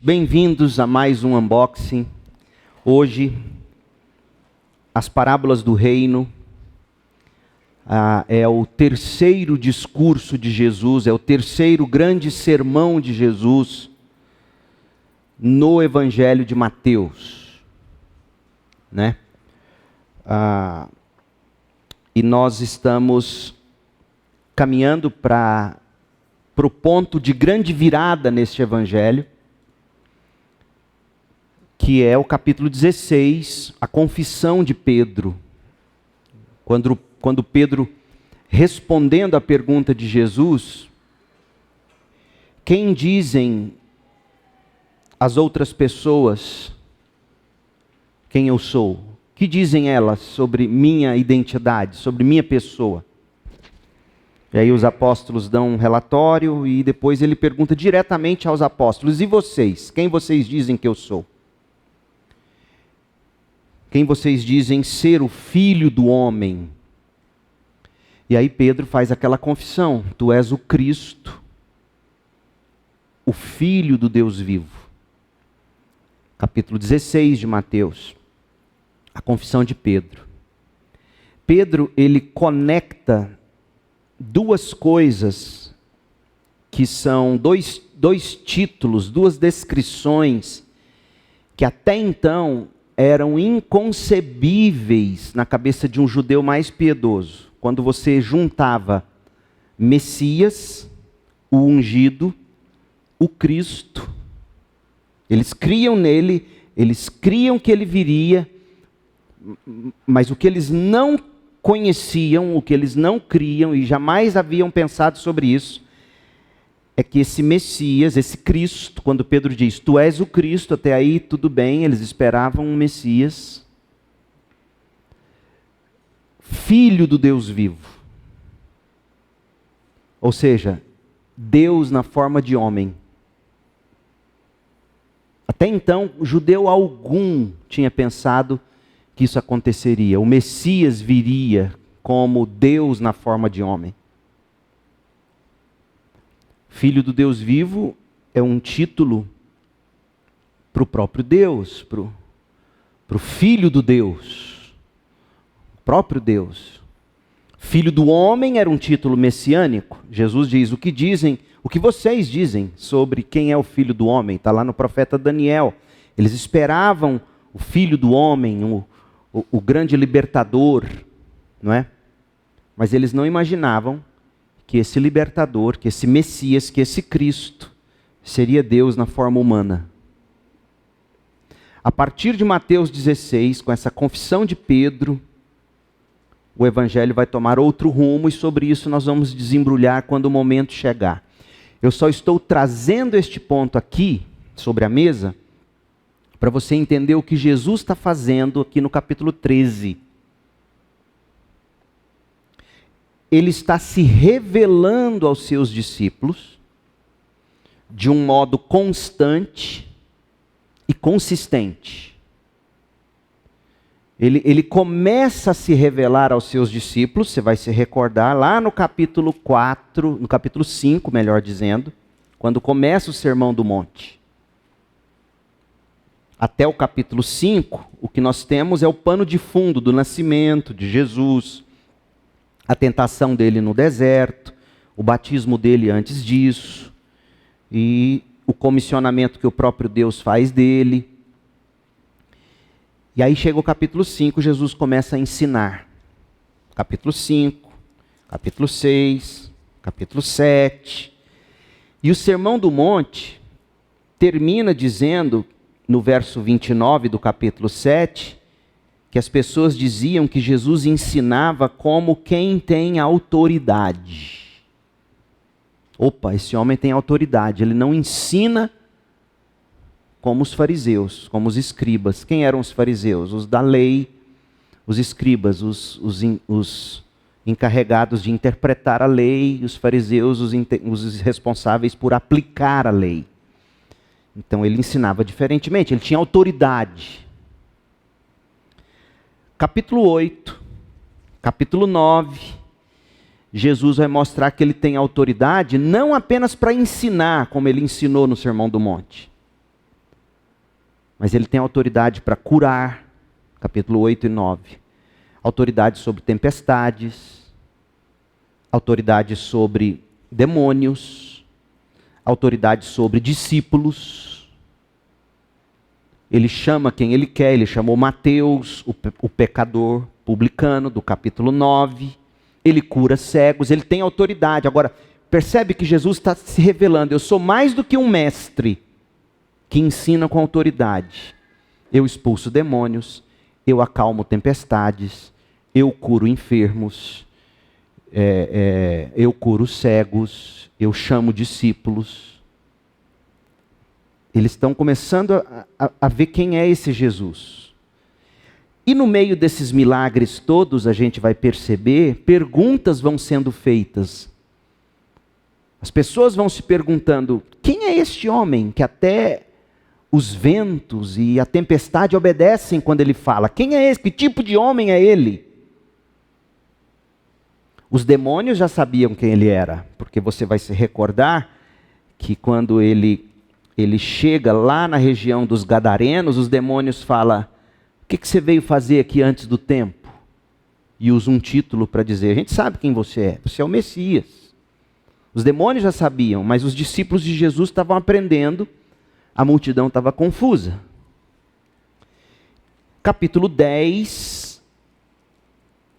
Bem-vindos a mais um unboxing. Hoje, as parábolas do reino. É o terceiro discurso de Jesus, é o terceiro grande sermão de Jesus no Evangelho de Mateus, né? E nós estamos caminhando para o ponto de grande virada neste Evangelho, que é o capítulo 16, a confissão de Pedro. Quando Pedro, respondendo à pergunta de Jesus, quem dizem as outras pessoas quem eu sou? Que dizem elas sobre minha identidade, sobre minha pessoa? E aí os apóstolos dão um relatório e depois ele pergunta diretamente aos apóstolos: e vocês? Quem vocês dizem que eu sou? Quem vocês dizem ser o Filho do Homem? E aí Pedro faz aquela confissão: tu és o Cristo, o Filho do Deus vivo. Capítulo 16 de Mateus, a confissão de Pedro. Pedro, ele conecta duas coisas que são dois títulos, duas descrições que até então eram inconcebíveis na cabeça de um judeu mais piedoso. Quando você juntava Messias, o ungido, o Cristo. Eles criam nele, eles criam que ele viria, mas o que eles não conheciam, o que eles não criam e jamais haviam pensado sobre isso, é que esse Messias, esse Cristo, quando Pedro diz, tu és o Cristo, até aí tudo bem, eles esperavam um Messias, Filho do Deus vivo. Ou seja, Deus na forma de homem. Até então, judeu algum tinha pensado que isso aconteceria. O Messias viria como Deus na forma de homem. Filho do Deus vivo é um título para o próprio Deus, para o Filho do Deus, o próprio Deus. Filho do homem era um título messiânico. Jesus diz, o que vocês dizem sobre quem é o Filho do homem? Está lá no profeta Daniel. Eles esperavam o Filho do homem, o grande libertador, não é? Mas eles não imaginavam que esse libertador, que esse Messias, que esse Cristo, seria Deus na forma humana. A partir de Mateus 16, com essa confissão de Pedro, o Evangelho vai tomar outro rumo e sobre isso nós vamos desembrulhar quando o momento chegar. Eu só estou trazendo este ponto aqui, sobre a mesa, para você entender o que Jesus está fazendo aqui no capítulo 13. Ele está se revelando aos seus discípulos de um modo constante e consistente. Ele começa a se revelar aos seus discípulos, você vai se recordar, lá no capítulo 4, no capítulo 5, melhor dizendo, quando começa o Sermão do Monte. Até o capítulo 5, o que nós temos é o pano de fundo do nascimento de Jesus, a tentação dele no deserto, o batismo dele antes disso, e o comissionamento que o próprio Deus faz dele. E aí chega o capítulo 5, Jesus começa a ensinar. Capítulo 5, capítulo 6, capítulo 7. E o Sermão do Monte termina dizendo, no verso 29 do capítulo 7, que as pessoas diziam que Jesus ensinava como quem tem autoridade. Opa, esse homem tem autoridade, ele não ensina como os fariseus, como os escribas. Quem eram os fariseus? Os da lei, os escribas, os encarregados de interpretar a lei, os fariseus, os responsáveis por aplicar a lei. Então ele ensinava diferentemente, ele tinha autoridade. Capítulo 8, capítulo 9, Jesus vai mostrar que ele tem autoridade não apenas para ensinar, como ele ensinou no Sermão do Monte, Mas ele tem autoridade para curar, capítulo 8 e 9. Autoridade sobre tempestades, autoridade sobre demônios, autoridade sobre discípulos. Ele chama quem ele quer, ele chamou Mateus, o pecador publicano, do capítulo 9. Ele cura cegos, ele tem autoridade. Agora, percebe que Jesus está se revelando: eu sou mais do que um mestre que ensina com autoridade. Eu expulso demônios, eu acalmo tempestades, eu curo enfermos, eu curo cegos, eu chamo discípulos. Eles estão começando a ver quem é esse Jesus. E no meio desses milagres todos, a gente vai perceber, perguntas vão sendo feitas. As pessoas vão se perguntando: quem é este homem que até os ventos e a tempestade obedecem quando ele fala? Quem é esse? Que tipo de homem é ele? Os demônios já sabiam quem ele era, porque você vai se recordar que quando ele chega lá na região dos Gadarenos, os demônios falam: o que você veio fazer aqui antes do tempo? E usa um título para dizer: a gente sabe quem você é o Messias. Os demônios já sabiam, mas os discípulos de Jesus estavam aprendendo, a multidão estava confusa. Capítulo 10,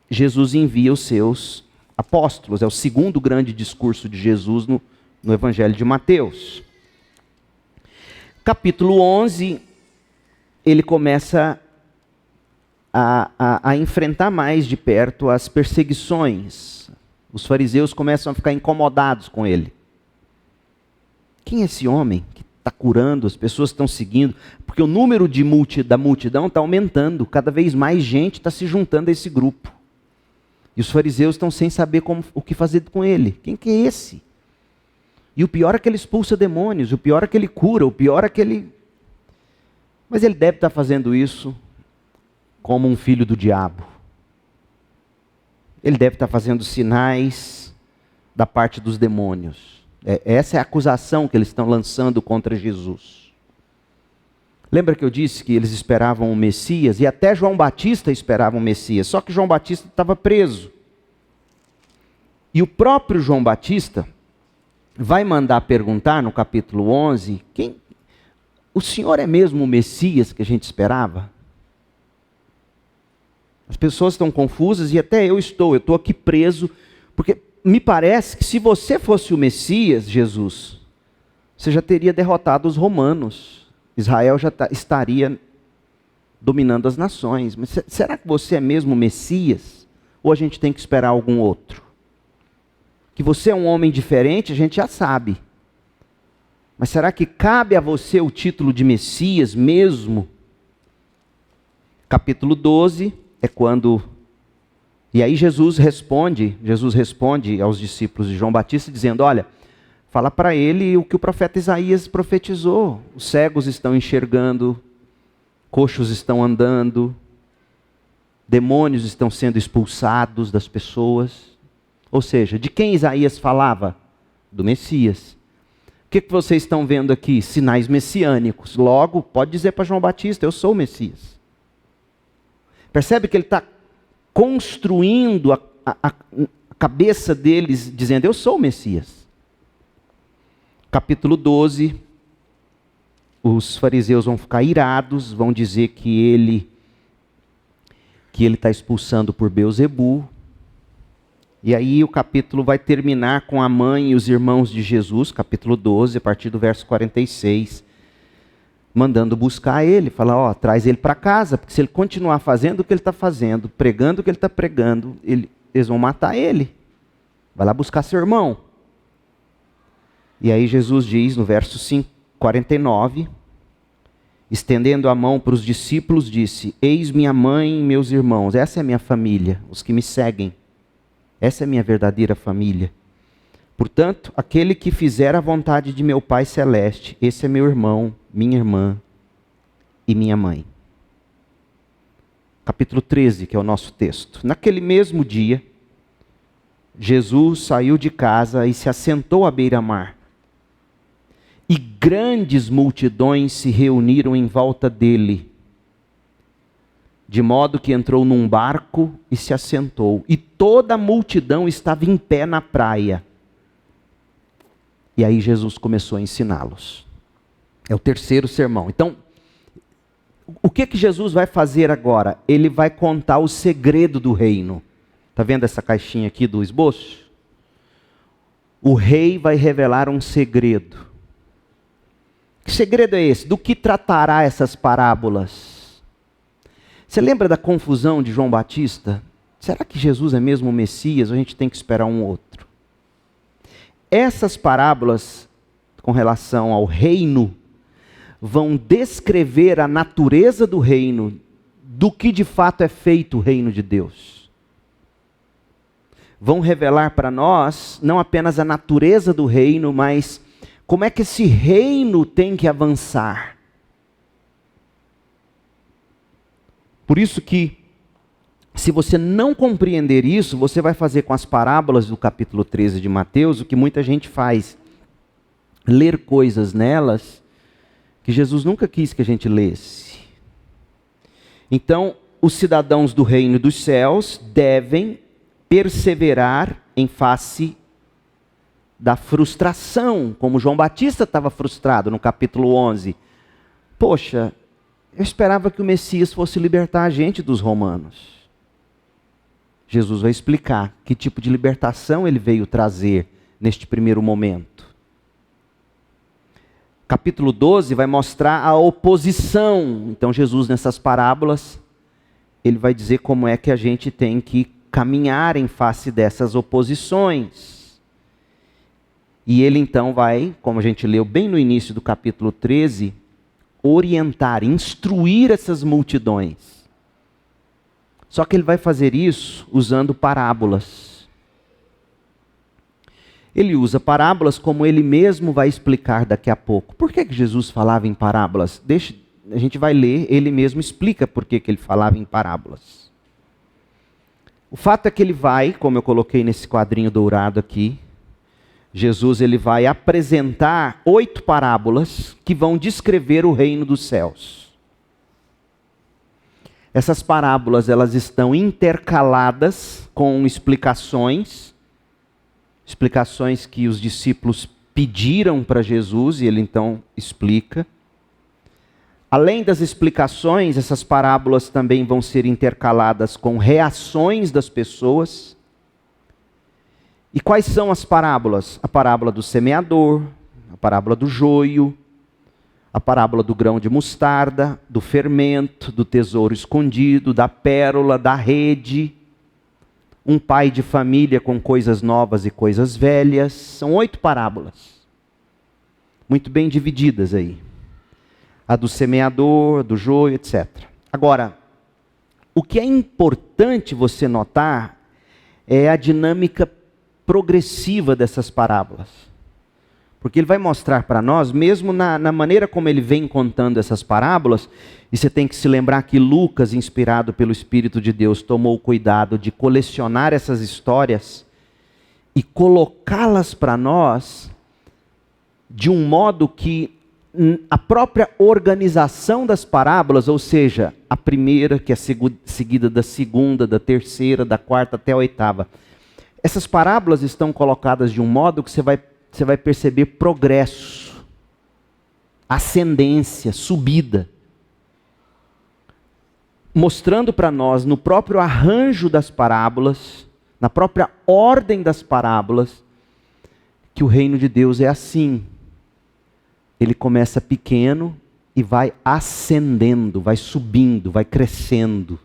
Jesus envia os seus apóstolos, é o segundo grande discurso de Jesus no Evangelho de Mateus. Capítulo 11, ele começa a enfrentar mais de perto as perseguições. Os fariseus começam a ficar incomodados com ele. Quem é esse homem que está curando, as pessoas estão seguindo? Porque o número da multidão está aumentando, cada vez mais gente está se juntando a esse grupo. E os fariseus estão sem saber o que fazer com ele. Quem que é esse? E o pior é que ele expulsa demônios, o pior é que ele cura, o pior é que ele... Mas ele deve estar fazendo isso como um filho do diabo. Ele deve estar fazendo sinais da parte dos demônios. Essa é a acusação que eles estão lançando contra Jesus. Lembra que eu disse que eles esperavam o Messias? E até João Batista esperava o Messias. Só que João Batista estava preso. E o próprio João Batista vai mandar perguntar no capítulo 11, o Senhor é mesmo o Messias que a gente esperava? As pessoas estão confusas e até eu estou aqui preso, porque me parece que se você fosse o Messias, Jesus, você já teria derrotado os romanos. Israel já estaria dominando as nações. Mas será que você é mesmo o Messias? Ou a gente tem que esperar algum outro? Que você é um homem diferente, a gente já sabe. Mas será que cabe a você o título de Messias mesmo? Capítulo 12 é quando... E aí Jesus responde aos discípulos de João Batista dizendo: olha, fala para ele o que o profeta Isaías profetizou. Os cegos estão enxergando, coxos estão andando, demônios estão sendo expulsados das pessoas. Ou seja, de quem Isaías falava? Do Messias. O que vocês estão vendo aqui? Sinais messiânicos. Logo, pode dizer para João Batista: eu sou o Messias. Percebe que ele está construindo a cabeça deles, dizendo: eu sou o Messias. Capítulo 12, os fariseus vão ficar irados, vão dizer que ele está expulsando por Beelzebu. E aí o capítulo vai terminar com a mãe e os irmãos de Jesus, capítulo 12, a partir do verso 46, mandando buscar ele, falar: traz ele para casa, porque se ele continuar fazendo o que ele está fazendo, pregando o que ele está pregando, eles vão matar ele. Vai lá buscar seu irmão. E aí Jesus diz no verso 49, estendendo a mão para os discípulos, disse: eis minha mãe e meus irmãos, essa é a minha família, os que me seguem. Essa é a minha verdadeira família. Portanto, aquele que fizer a vontade de meu Pai Celeste, esse é meu irmão, minha irmã e minha mãe. Capítulo 13, que é o nosso texto. Naquele mesmo dia, Jesus saiu de casa e se assentou à beira-mar. e grandes multidões se reuniram em volta dele, de modo que entrou num barco e se assentou. E toda a multidão estava em pé na praia. E aí Jesus começou a ensiná-los. É o terceiro sermão. Então, o que Jesus vai fazer agora? Ele vai contar o segredo do reino. Está vendo essa caixinha aqui do esboço? O rei vai revelar um segredo. Que segredo é esse? Do que tratará essas parábolas? Você lembra da confusão de João Batista? Será que Jesus é mesmo o Messias ou a gente tem que esperar um outro? Essas parábolas, com relação ao reino, vão descrever a natureza do reino, do que de fato é feito o reino de Deus. Vão revelar para nós, não apenas a natureza do reino, mas como é que esse reino tem que avançar. Por isso que, se você não compreender isso, você vai fazer com as parábolas do capítulo 13 de Mateus o que muita gente faz. Ler coisas nelas que Jesus nunca quis que a gente lesse. Então, os cidadãos do reino dos céus devem perseverar em face da frustração, como João Batista estava frustrado no capítulo 11. Poxa, eu esperava que o Messias fosse libertar a gente dos romanos. Jesus vai explicar que tipo de libertação ele veio trazer neste primeiro momento. Capítulo 12 vai mostrar a oposição. Então Jesus, nessas parábolas, ele vai dizer como é que a gente tem que caminhar em face dessas oposições. E ele então vai, como a gente leu bem no início do capítulo 13, orientar, instruir essas multidões. Só que ele vai fazer isso usando parábolas. Ele usa parábolas como ele mesmo vai explicar daqui a pouco. Por que Jesus falava em parábolas? A gente vai ler, ele mesmo explica por que ele falava em parábolas. O fato é que ele vai, como eu coloquei nesse quadrinho dourado aqui, Jesus ele vai apresentar 8 parábolas que vão descrever o reino dos céus. Essas parábolas elas estão intercaladas com explicações que os discípulos pediram para Jesus e ele então explica. Além das explicações, essas parábolas também vão ser intercaladas com reações das pessoas. E quais são as parábolas? A parábola do semeador, a parábola do joio, a parábola do grão de mostarda, do fermento, do tesouro escondido, da pérola, da rede. Um pai de família com coisas novas e coisas velhas. São 8 parábolas. Muito bem divididas aí. A do semeador, do joio, etc. Agora, o que é importante você notar é a dinâmica progressiva dessas parábolas. Porque ele vai mostrar para nós, mesmo na maneira como ele vem contando essas parábolas, e você tem que se lembrar que Lucas, inspirado pelo Espírito de Deus, tomou o cuidado de colecionar essas histórias e colocá-las para nós de um modo que a própria organização das parábolas, ou seja, a primeira, que é seguida da segunda, da terceira, da quarta até a oitava, essas parábolas estão colocadas de um modo que você vai perceber progresso, ascendência, subida. Mostrando para nós, no próprio arranjo das parábolas, na própria ordem das parábolas, que o reino de Deus é assim. Ele começa pequeno e vai ascendendo, vai subindo, vai crescendo.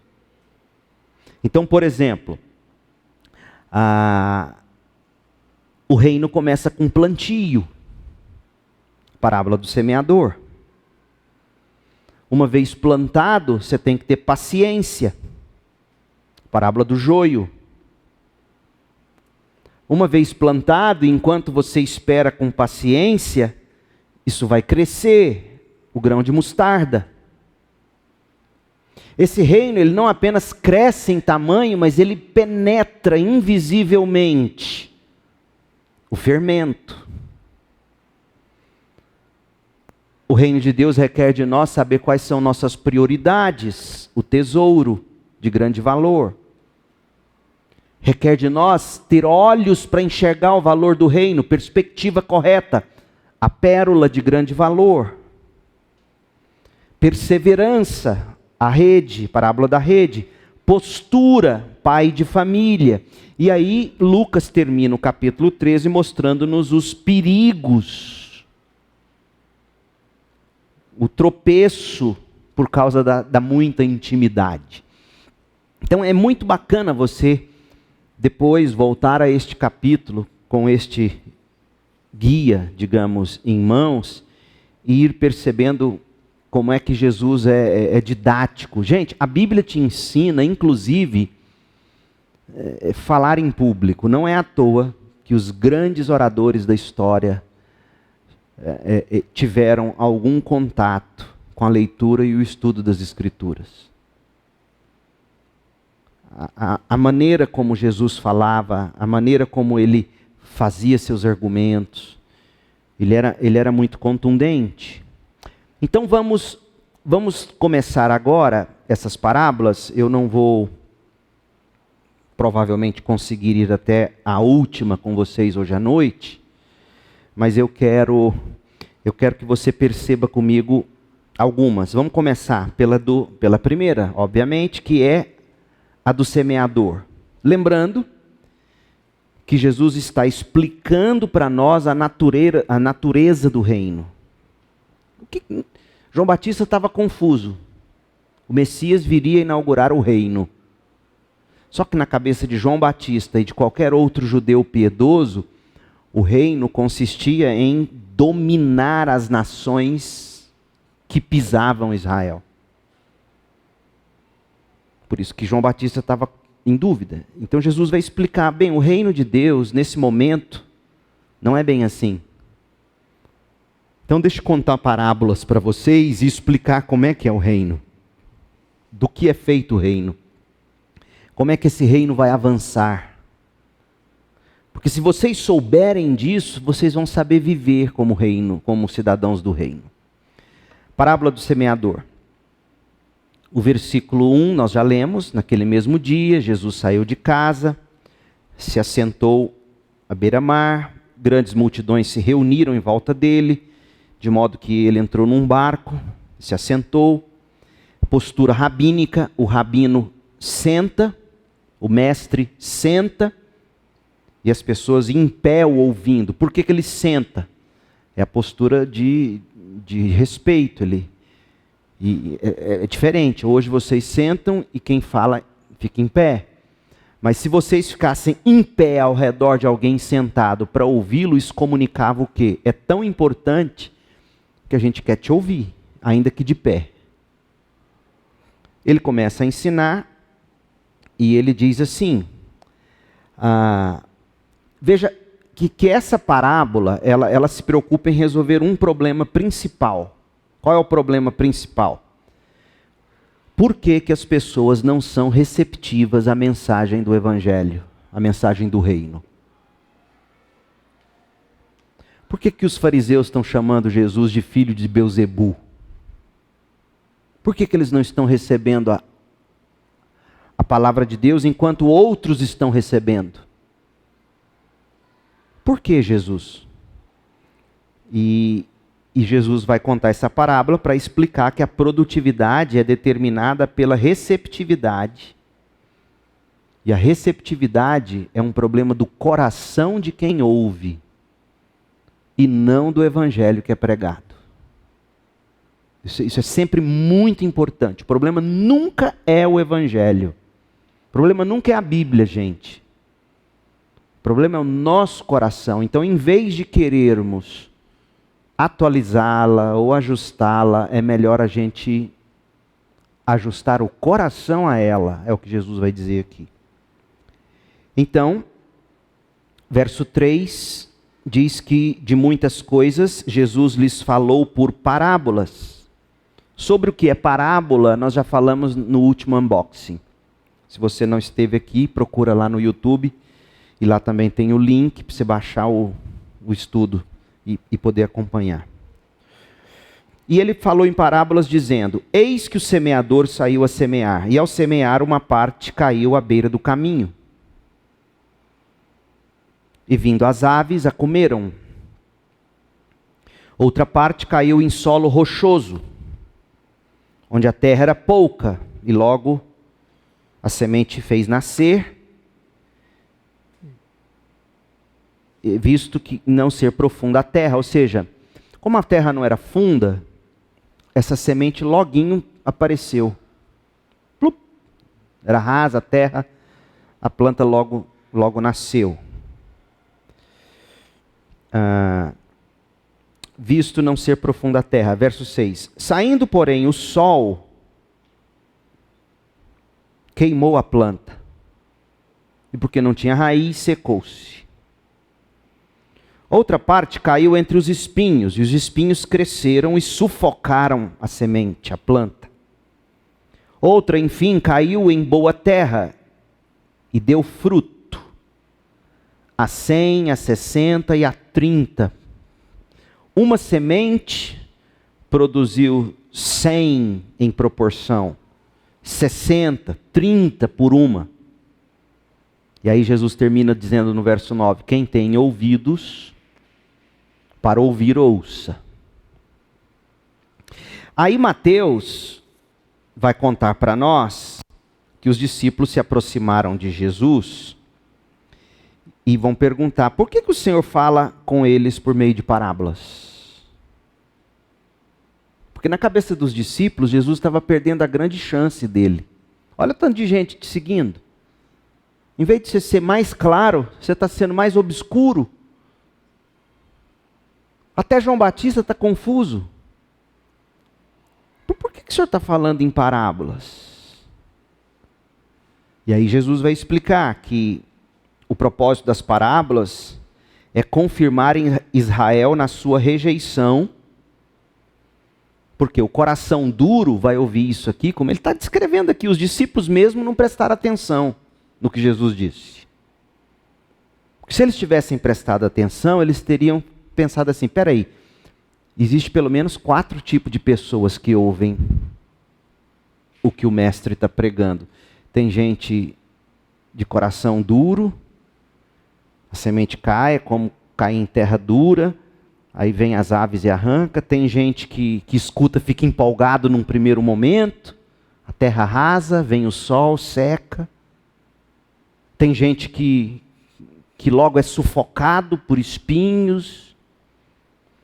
Então, por exemplo, o reino começa com plantio. Parábola do semeador. Uma vez plantado, você tem que ter paciência. Parábola do joio. Uma vez plantado, enquanto você espera com paciência, isso vai crescer. O grão de mostarda. Esse reino, ele não apenas cresce em tamanho, mas ele penetra invisivelmente o fermento. O reino de Deus requer de nós saber quais são nossas prioridades, o tesouro de grande valor. Requer de nós ter olhos para enxergar o valor do reino, perspectiva correta, a pérola de grande valor. Perseverança, a rede, parábola da rede. Postura, pai de família. E aí Lucas termina o capítulo 13 mostrando-nos os perigos, o tropeço por causa da muita intimidade. Então é muito bacana você depois voltar a este capítulo com este guia, digamos, em mãos e ir percebendo como é que Jesus é didático. Gente, a Bíblia te ensina, inclusive, falar em público. Não é à toa que os grandes oradores da história tiveram algum contato com a leitura e o estudo das Escrituras. A maneira como Jesus falava, a maneira como ele fazia seus argumentos, ele era muito contundente. Então vamos começar agora essas parábolas. Eu não vou provavelmente conseguir ir até a última com vocês hoje à noite, mas eu quero que você perceba comigo algumas. Vamos começar pela primeira, obviamente, que é a do semeador. Lembrando que Jesus está explicando para nós a natureza do reino. João Batista estava confuso. O Messias viria inaugurar o reino. Só que na cabeça de João Batista e de qualquer outro judeu piedoso, o reino consistia em dominar as nações que pisavam Israel. Por isso que João Batista estava em dúvida. Então Jesus vai explicar, bem, o reino de Deus, nesse momento, não é bem assim. Então deixa eu contar parábolas para vocês e explicar como é que é o reino. Do que é feito o reino. Como é que esse reino vai avançar. Porque se vocês souberem disso, vocês vão saber viver como reino, como cidadãos do reino. Parábola do semeador. O versículo 1 nós já lemos. Naquele mesmo dia, Jesus saiu de casa, se assentou à beira-mar, grandes multidões se reuniram em volta dele, de modo que ele entrou num barco, se assentou. Postura rabínica, o rabino senta, o mestre senta, e as pessoas em pé o ouvindo. Por que ele senta? É a postura de respeito. É diferente. Hoje vocês sentam e quem fala fica em pé. Mas se vocês ficassem em pé ao redor de alguém sentado para ouvi-lo, isso comunicava o quê? É tão importante que a gente quer te ouvir, ainda que de pé. Ele começa a ensinar e ele diz assim, veja que essa parábola, ela se preocupa em resolver um problema principal. Qual é o problema principal? Por que as pessoas não são receptivas à mensagem do Evangelho, à mensagem do reino? Por que os fariseus estão chamando Jesus de filho de Belzebu? Por que eles não estão recebendo a palavra de Deus enquanto outros estão recebendo? Por que, Jesus? E Jesus vai contar essa parábola para explicar que a produtividade é determinada pela receptividade. E a receptividade é um problema do coração de quem ouve, e não do evangelho que é pregado. Isso é sempre muito importante. O problema nunca é o evangelho. O problema nunca é a Bíblia, gente. O problema é o nosso coração. Então, em vez de querermos atualizá-la ou ajustá-la, é melhor a gente ajustar o coração a ela. É o que Jesus vai dizer aqui. Então, verso 3 diz que de muitas coisas Jesus lhes falou por parábolas. Sobre o que é parábola, nós já falamos no último unboxing. Se você não esteve aqui, procura lá no YouTube. E lá também tem o link para você baixar o estudo e poder acompanhar. E ele falou em parábolas dizendo: eis que o semeador saiu a semear, e ao semear uma parte caiu à beira do caminho. E vindo as aves, a comeram. Outra parte caiu em solo rochoso, onde a terra era pouca, e logo a semente fez nascer, visto que não ser profunda a terra. Ou seja, como a terra não era funda, essa semente loguinho apareceu. Plup. Era rasa a terra, a planta logo nasceu. Visto não ser profunda a terra. Verso 6. Saindo, porém, o sol queimou a planta, e porque não tinha raiz, secou-se. Outra parte caiu entre os espinhos, e os espinhos cresceram e sufocaram a semente, a planta. Outra, enfim, caiu em boa terra e deu fruto, a 100, a 60 e a 30. Uma semente produziu 100 em proporção, 60, 30 por uma. E aí Jesus termina dizendo no verso 9: quem tem ouvidos para ouvir, ouça. Aí Mateus vai contar para nós que os discípulos se aproximaram de Jesus e vão perguntar: por que o Senhor fala com eles por meio de parábolas? Porque na cabeça dos discípulos, Jesus estava perdendo a grande chance dele. Olha o tanto de gente te seguindo. Em vez de você ser mais claro, você está sendo mais obscuro. Até João Batista está confuso. Por que o Senhor está falando em parábolas? E aí Jesus vai explicar que o propósito das parábolas é confirmar em Israel na sua rejeição, porque o coração duro vai ouvir isso aqui, como ele está descrevendo aqui. Os discípulos mesmo não prestaram atenção no que Jesus disse. Porque se eles tivessem prestado atenção, eles teriam pensado assim: peraí, existe pelo menos 4 tipos de pessoas que ouvem o que o mestre está pregando. Tem gente de coração duro, a semente cai, como cai em terra dura, aí vem as aves e arranca. Tem gente que escuta, fica empolgado num primeiro momento, a terra rasa, vem o sol, seca. Tem gente que logo é sufocado por espinhos.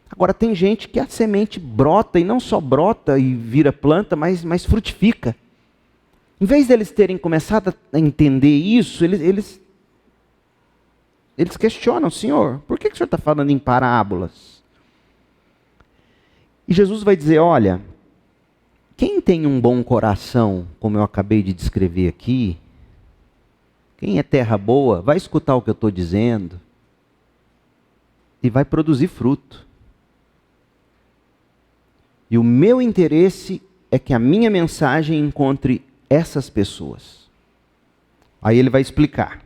Agora tem gente que a semente brota, e não só brota e vira planta, mas frutifica. Em vez deles terem começado a entender isso, eles questionam: Senhor, por que o Senhor está falando em parábolas? E Jesus vai dizer: olha, quem tem um bom coração, como eu acabei de descrever aqui, quem é terra boa, vai escutar o que eu estou dizendo e vai produzir fruto. E o meu interesse é que a minha mensagem encontre essas pessoas. Aí ele vai explicar.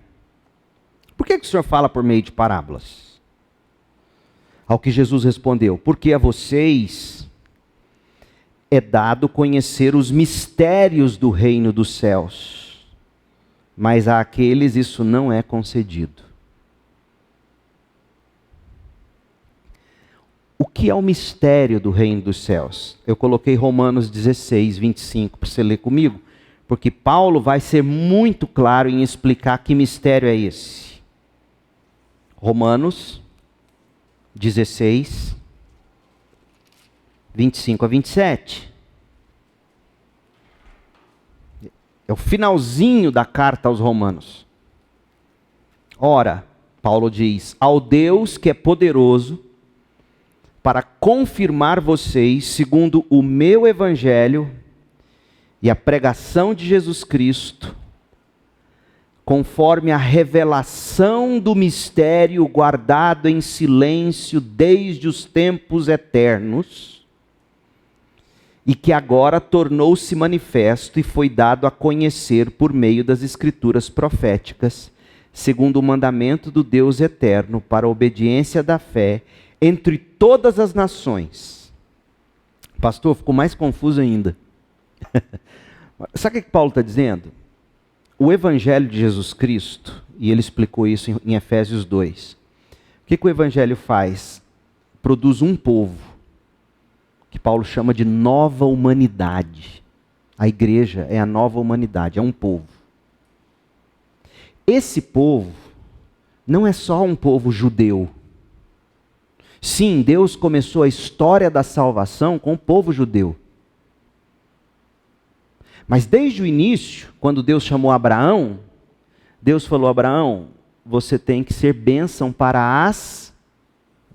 Por que o Senhor fala por meio de parábolas? Ao que Jesus respondeu: porque a vocês é dado conhecer os mistérios do reino dos céus, mas a aqueles isso não é concedido. O que é o mistério do reino dos céus? Eu coloquei Romanos 16, 25 para você ler comigo, porque Paulo vai ser muito claro em explicar que mistério é esse. Romanos 16, 25 a 27. É o finalzinho da carta aos Romanos. Ora, Paulo diz: ao Deus que é poderoso para confirmar vocês segundo o meu evangelho e a pregação de Jesus Cristo, conforme a revelação do mistério guardado em silêncio desde os tempos eternos, e que agora tornou-se manifesto e foi dado a conhecer por meio das escrituras proféticas, segundo o mandamento do Deus eterno, para a obediência da fé entre todas as nações, Pastor, ficou mais confuso ainda. Sabe o que Paulo está dizendo? O Evangelho de Jesus Cristo, e ele explicou isso em Efésios 2. O que o Evangelho faz? Produz um povo, que Paulo chama de nova humanidade. A igreja é a nova humanidade, é um povo. Esse povo não é só um povo judeu. Sim, Deus começou a história da salvação com o povo judeu. Mas desde o início, quando Deus chamou Abraão, Deus falou: Abraão, você tem que ser bênção para as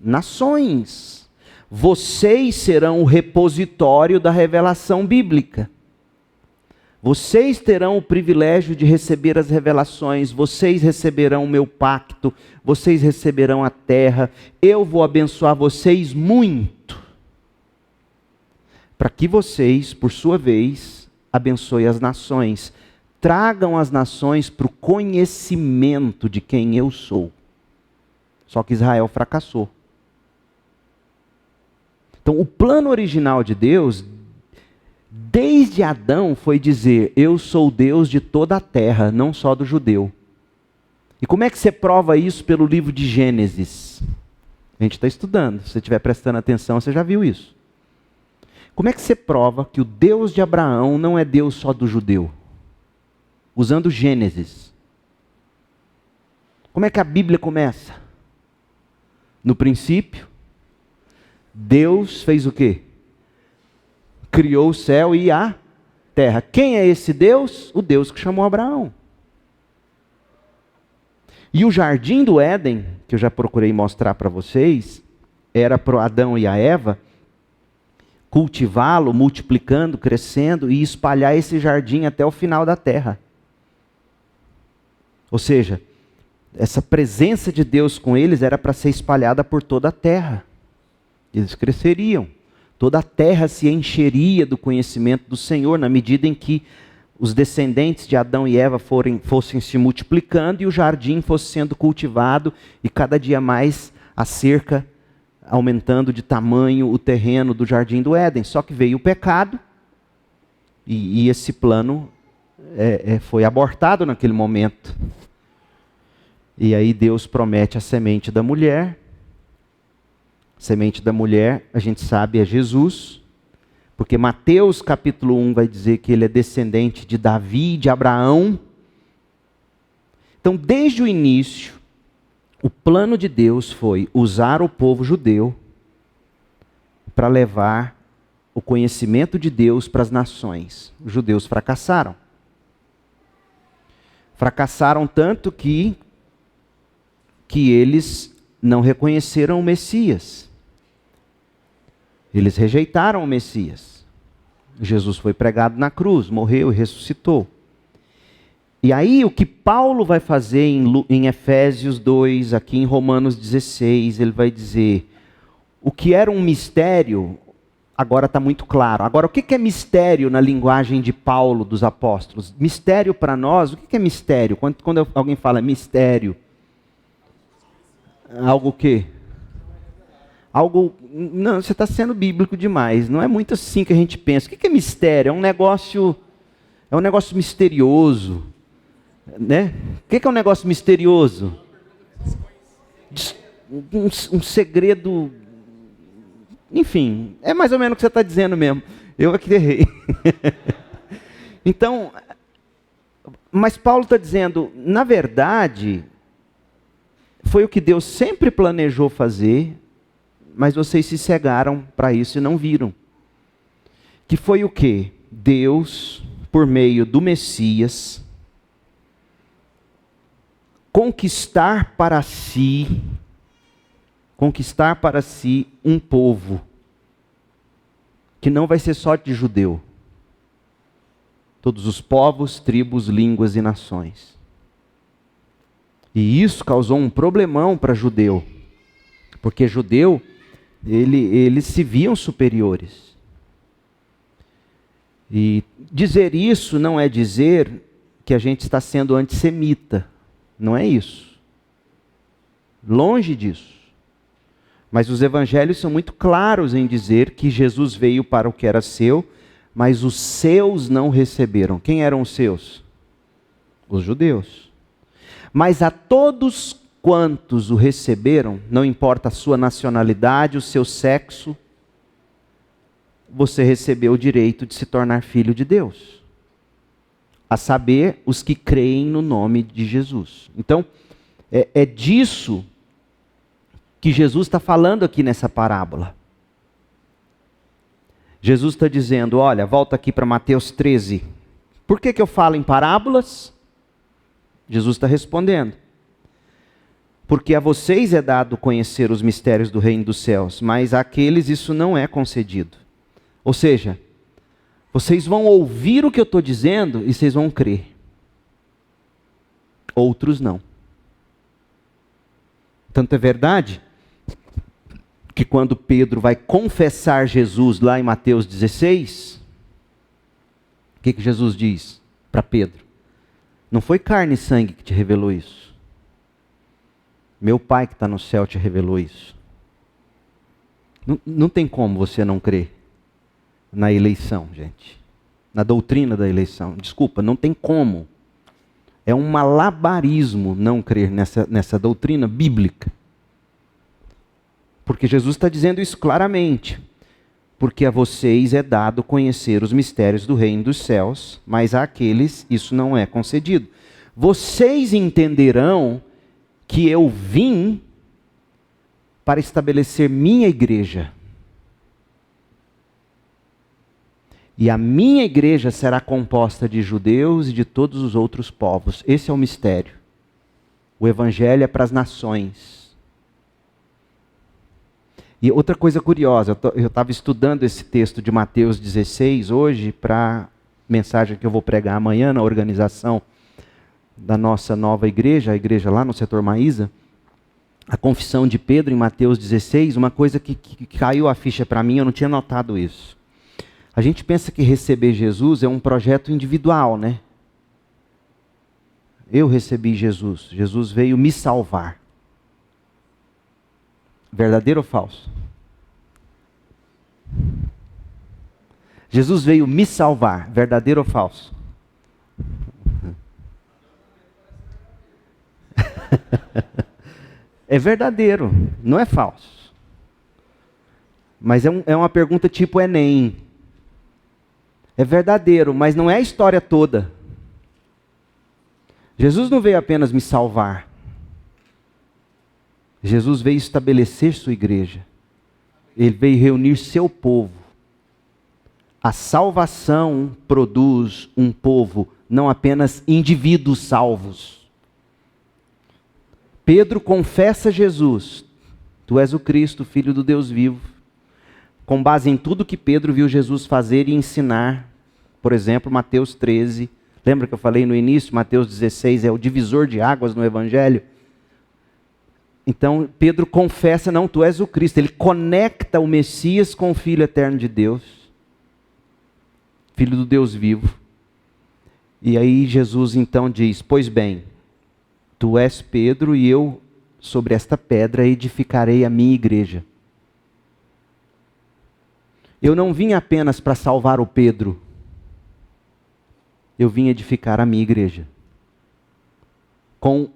nações. Vocês serão o repositório da revelação bíblica. Vocês terão o privilégio de receber as revelações, vocês receberão o meu pacto, vocês receberão a terra, eu vou abençoar vocês muito, para que vocês, por sua vez, abençoem as nações, tragam as nações para o conhecimento de quem eu sou. Só que Israel fracassou. Então, o plano original de Deus, desde Adão, foi dizer: eu sou o Deus de toda a terra, não só do judeu. E como é que você prova isso pelo livro de Gênesis? A gente está estudando, se você estiver prestando atenção, você já viu isso. Como é que você prova que o Deus de Abraão não é Deus só do judeu? Usando Gênesis. Como é que a Bíblia começa? No princípio, Deus fez o quê? Criou o céu e a terra. Quem é esse Deus? O Deus que chamou Abraão. E o jardim do Éden, que eu já procurei mostrar para vocês, era para Adão e a Eva cultivá-lo, multiplicando, crescendo e espalhar esse jardim até o final da terra. Ou seja, essa presença de Deus com eles era para ser espalhada por toda a terra. Eles cresceriam. Toda a terra se encheria do conhecimento do Senhor, na medida em que os descendentes de Adão e Eva fossem se multiplicando e o jardim fosse sendo cultivado e cada dia mais a cerca aumentando de tamanho o terreno do jardim do Éden. Só que veio o pecado e esse plano foi abortado naquele momento. E aí Deus promete a semente da mulher. Semente da mulher, a gente sabe, é Jesus, porque Mateus capítulo 1 vai dizer que ele é descendente de Davi e de Abraão. Então, desde o início, o plano de Deus foi usar o povo judeu para levar o conhecimento de Deus para as nações. Os judeus fracassaram. Fracassaram tanto que eles não reconheceram o Messias. Eles rejeitaram o Messias. Jesus foi pregado na cruz, morreu e ressuscitou. E aí o que Paulo vai fazer em Efésios 2, aqui em Romanos 16, ele vai dizer: o que era um mistério, agora está muito claro. Agora, o que é mistério na linguagem de Paulo, dos apóstolos? Mistério para nós, o que é mistério? Quando alguém fala mistério, algo o quê? Algo, não, você está sendo bíblico demais. Não é muito assim que a gente pensa. O que é mistério? É um negócio misterioso, né? O que é um negócio misterioso? Um segredo. Enfim, é mais ou menos o que você está dizendo mesmo. Eu aqui errei. Então, mas Paulo está dizendo, na verdade, foi o que Deus sempre planejou fazer, mas vocês se cegaram para isso e não viram. Que foi o quê? Deus, por meio do Messias, conquistar para si um povo, que não vai ser só de judeu. Todos os povos, tribos, línguas e nações. E isso causou um problemão para judeu, porque judeu, eles se viam superiores. E dizer isso não é dizer que a gente está sendo antissemita, não é isso. Longe disso. Mas os evangelhos são muito claros em dizer que Jesus veio para o que era seu, mas os seus não receberam. Quem eram os seus? Os judeus. Mas a todos quantos o receberam, não importa a sua nacionalidade, o seu sexo, você recebeu o direito de se tornar filho de Deus. A saber, os que creem no nome de Jesus. Então, é disso que Jesus está falando aqui nessa parábola. Jesus está dizendo, olha, volta aqui para Mateus 13. Por que eu falo em parábolas? Jesus está respondendo. Porque a vocês é dado conhecer os mistérios do reino dos céus, mas àqueles isso não é concedido. Ou seja, vocês vão ouvir o que eu estou dizendo e vocês vão crer. Outros não. Tanto é verdade que quando Pedro vai confessar Jesus lá em Mateus 16, o que Jesus diz para Pedro? Não foi carne e sangue que te revelou isso. Meu Pai que está no céu te revelou isso. Não tem como você não crer na eleição, gente. Na doutrina da eleição. Desculpa, não tem como. É um malabarismo não crer nessa doutrina bíblica. Porque Jesus está dizendo isso claramente. Porque a vocês é dado conhecer os mistérios do reino dos céus, mas àqueles isso não é concedido. Vocês entenderão que eu vim para estabelecer minha igreja. E a minha igreja será composta de judeus e de todos os outros povos. Esse é o mistério. O evangelho é para as nações. E outra coisa curiosa, eu estava estudando esse texto de Mateus 16 hoje para a mensagem que eu vou pregar amanhã na organização da nossa nova igreja, a igreja lá no setor Maísa. A confissão de Pedro em Mateus 16, uma coisa que caiu a ficha para mim, eu não tinha notado isso. A gente pensa que receber Jesus é um projeto individual, né? Eu recebi Jesus, Jesus veio me salvar. Verdadeiro ou falso? Jesus veio me salvar, verdadeiro ou falso? É verdadeiro, não é falso. Mas é uma pergunta tipo Enem. É verdadeiro, mas não é a história toda. Jesus não veio apenas me salvar. Jesus veio estabelecer sua igreja. Ele veio reunir seu povo. A salvação produz um povo, não apenas indivíduos salvos. Pedro confessa Jesus. Tu és o Cristo, Filho do Deus vivo. Com base em tudo que Pedro viu Jesus fazer e ensinar. Por exemplo, Mateus 13. Lembra que eu falei no início? Mateus 16 é o divisor de águas no Evangelho. Então, Pedro confessa, não, tu és o Cristo. Ele conecta o Messias com o Filho eterno de Deus. Filho do Deus vivo. E aí Jesus então diz, pois bem, tu és Pedro e eu sobre esta pedra edificarei a minha igreja. Eu não vim apenas para salvar o Pedro. Eu vim edificar a minha igreja. Com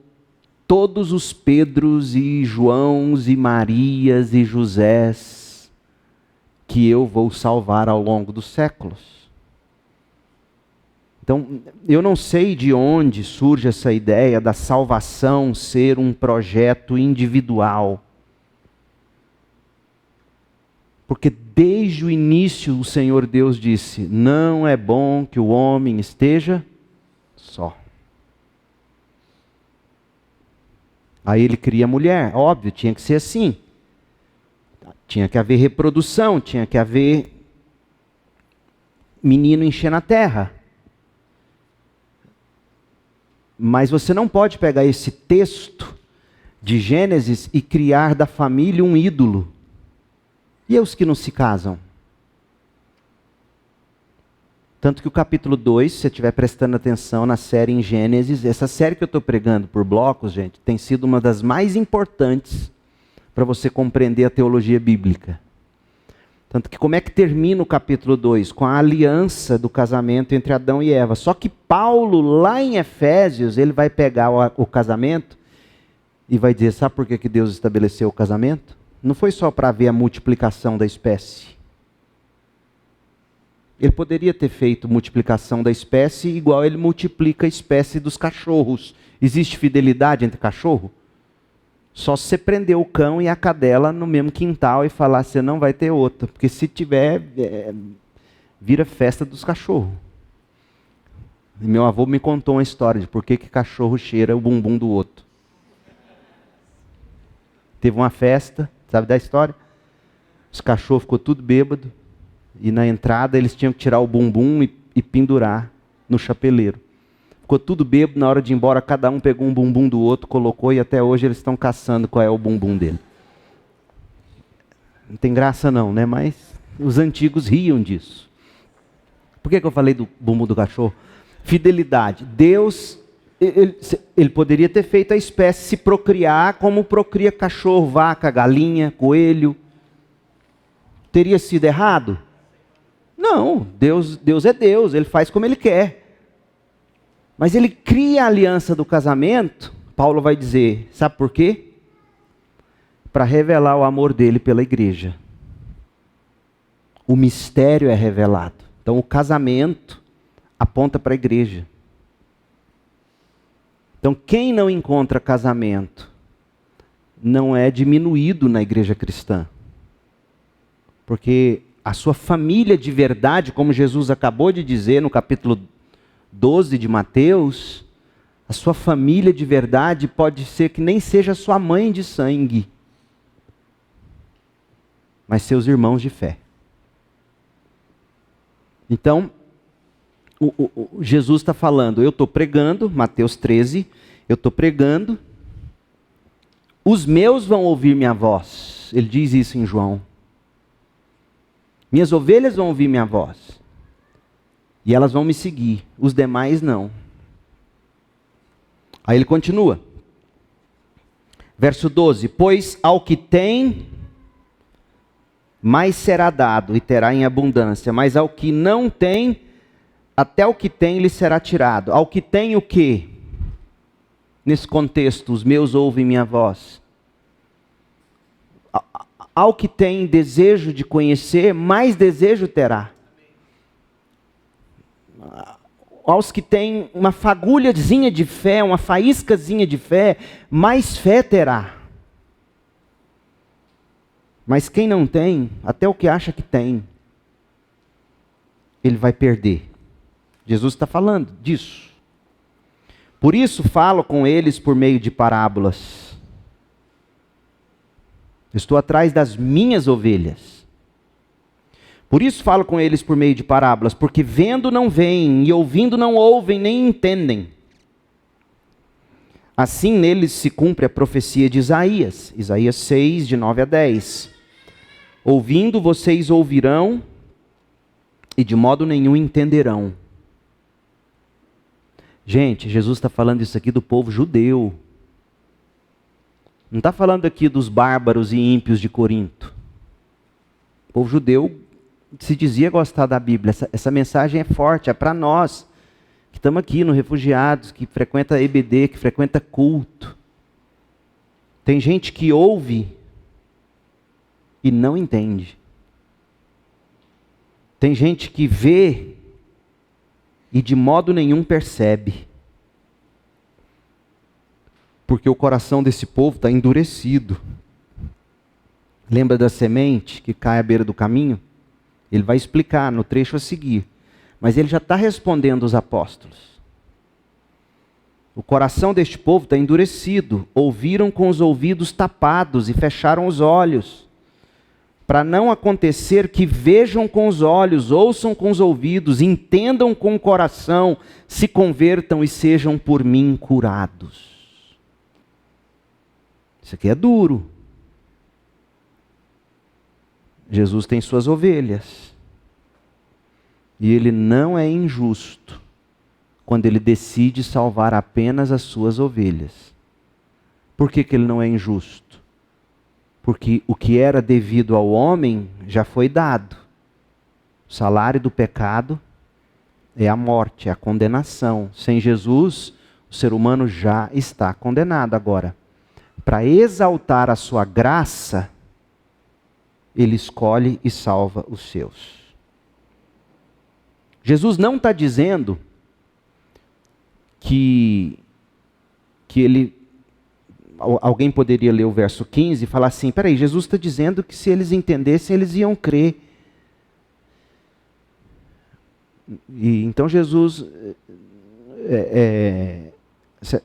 todos os Pedros e Joãos e Marias e Josés que eu vou salvar ao longo dos séculos. Então, eu não sei de onde surge essa ideia da salvação ser um projeto individual. Porque desde o início o Senhor Deus disse, não é bom que o homem esteja só. Aí ele cria a mulher, óbvio, tinha que ser assim. Tinha que haver reprodução, tinha que haver menino enchendo a terra. Mas você não pode pegar esse texto de Gênesis e criar da família um ídolo. E os que não se casam? Tanto que o capítulo 2, se você estiver prestando atenção na série em Gênesis, essa série que eu estou pregando por blocos, gente, tem sido uma das mais importantes para você compreender a teologia bíblica. Tanto que como é que termina o capítulo 2? Com a aliança do casamento entre Adão e Eva. Só que Paulo, lá em Efésios, ele vai pegar o casamento e vai dizer, sabe por que Deus estabeleceu o casamento? Não foi só para ver a multiplicação da espécie. Ele poderia ter feito multiplicação da espécie igual ele multiplica a espécie dos cachorros. Existe fidelidade entre cachorro? Só se você prender o cão e a cadela no mesmo quintal e falar, você não vai ter outra. Porque se tiver, vira festa dos cachorros. E meu avô me contou uma história de por que cachorro cheira o bumbum do outro. Teve uma festa, sabe da história? Os cachorros ficou tudo bêbado. E na entrada eles tinham que tirar o bumbum e pendurar no chapeleiro. Ficou tudo bêbado, na hora de ir embora, cada um pegou um bumbum do outro, colocou, e até hoje eles estão caçando qual é o bumbum dele. Não tem graça não, né? Mas os antigos riam disso. Por que eu falei do bumbum do cachorro? Fidelidade. Deus, ele poderia ter feito a espécie se procriar como procria cachorro, vaca, galinha, coelho. Teria sido errado? Não, Deus é Deus, Ele faz como Ele quer. Mas Ele cria a aliança do casamento, Paulo vai dizer, sabe por quê? Para revelar o amor dele pela igreja. O mistério é revelado. Então o casamento aponta para a igreja. Então quem não encontra casamento não é diminuído na igreja cristã. Porque a sua família de verdade, como Jesus acabou de dizer no capítulo 12 de Mateus, a sua família de verdade pode ser que nem seja sua mãe de sangue, mas seus irmãos de fé. Então, Jesus está falando, eu estou pregando, Mateus 13, eu estou pregando, os meus vão ouvir minha voz. Ele diz isso em João. Minhas ovelhas vão ouvir minha voz. E elas vão me seguir. Os demais não. Aí ele continua. Verso 12. Pois ao que tem, mais será dado e terá em abundância. Mas ao que não tem, até o que tem lhe será tirado. Ao que tem o quê? Nesse contexto, os meus ouvem minha voz. Ao que tem desejo de conhecer, mais desejo terá. Aos que têm uma fagulhazinha de fé, uma faíscazinha de fé, mais fé terá. Mas quem não tem, até o que acha que tem, ele vai perder. Jesus está falando disso. Por isso falo com eles por meio de parábolas. Estou atrás das minhas ovelhas. Por isso falo com eles por meio de parábolas, porque vendo não veem, e ouvindo não ouvem, nem entendem. Assim neles se cumpre a profecia de Isaías, Isaías 6, de 9 a 10. Ouvindo vocês ouvirão, e de modo nenhum entenderão. Gente, Jesus está falando isso aqui do povo judeu. Não está falando aqui dos bárbaros e ímpios de Corinto. O povo judeu se dizia gostar da Bíblia. Essa mensagem é forte, é para nós, que estamos aqui no Refugiados, que frequenta EBD, que frequenta culto. Tem gente que ouve e não entende. Tem gente que vê e de modo nenhum percebe. Porque o coração desse povo está endurecido. Lembra da semente que cai à beira do caminho? Ele vai explicar no trecho a seguir. Mas ele já está respondendo os apóstolos. O coração deste povo está endurecido. Ouviram com os ouvidos tapados e fecharam os olhos. Para não acontecer que vejam com os olhos, ouçam com os ouvidos, entendam com o coração, se convertam e sejam por mim curados. Isso aqui é duro. Jesus tem suas ovelhas. E ele não é injusto quando ele decide salvar apenas as suas ovelhas. Por que ele não é injusto? Porque o que era devido ao homem já foi dado. O salário do pecado é a morte, é a condenação. Sem Jesus, o ser humano já está condenado. Agora, para exaltar a sua graça, ele escolhe e salva os seus. Jesus não está dizendo que ele... Alguém poderia ler o verso 15 e falar assim, peraí, Jesus está dizendo que se eles entendessem, eles iam crer. E então Jesus...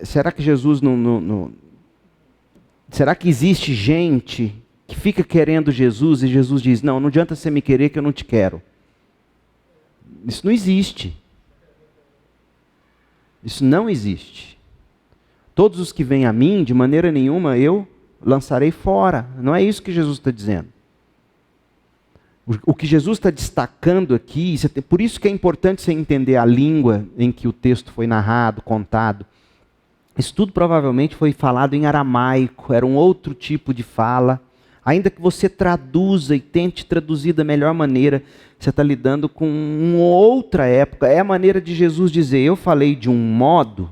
será que Jesus não... Será que existe gente que fica querendo Jesus e Jesus diz, não adianta você me querer que eu não te quero. Isso não existe. Isso não existe. Todos os que vêm a mim, de maneira nenhuma eu lançarei fora. Não é isso que Jesus está dizendo. O que Jesus está destacando aqui, por isso que é importante você entender a língua em que o texto foi narrado, contado. Isso tudo provavelmente foi falado em aramaico, era um outro tipo de fala. Ainda que você traduza e tente traduzir da melhor maneira, você está lidando com uma outra época. É a maneira de Jesus dizer, eu falei de um modo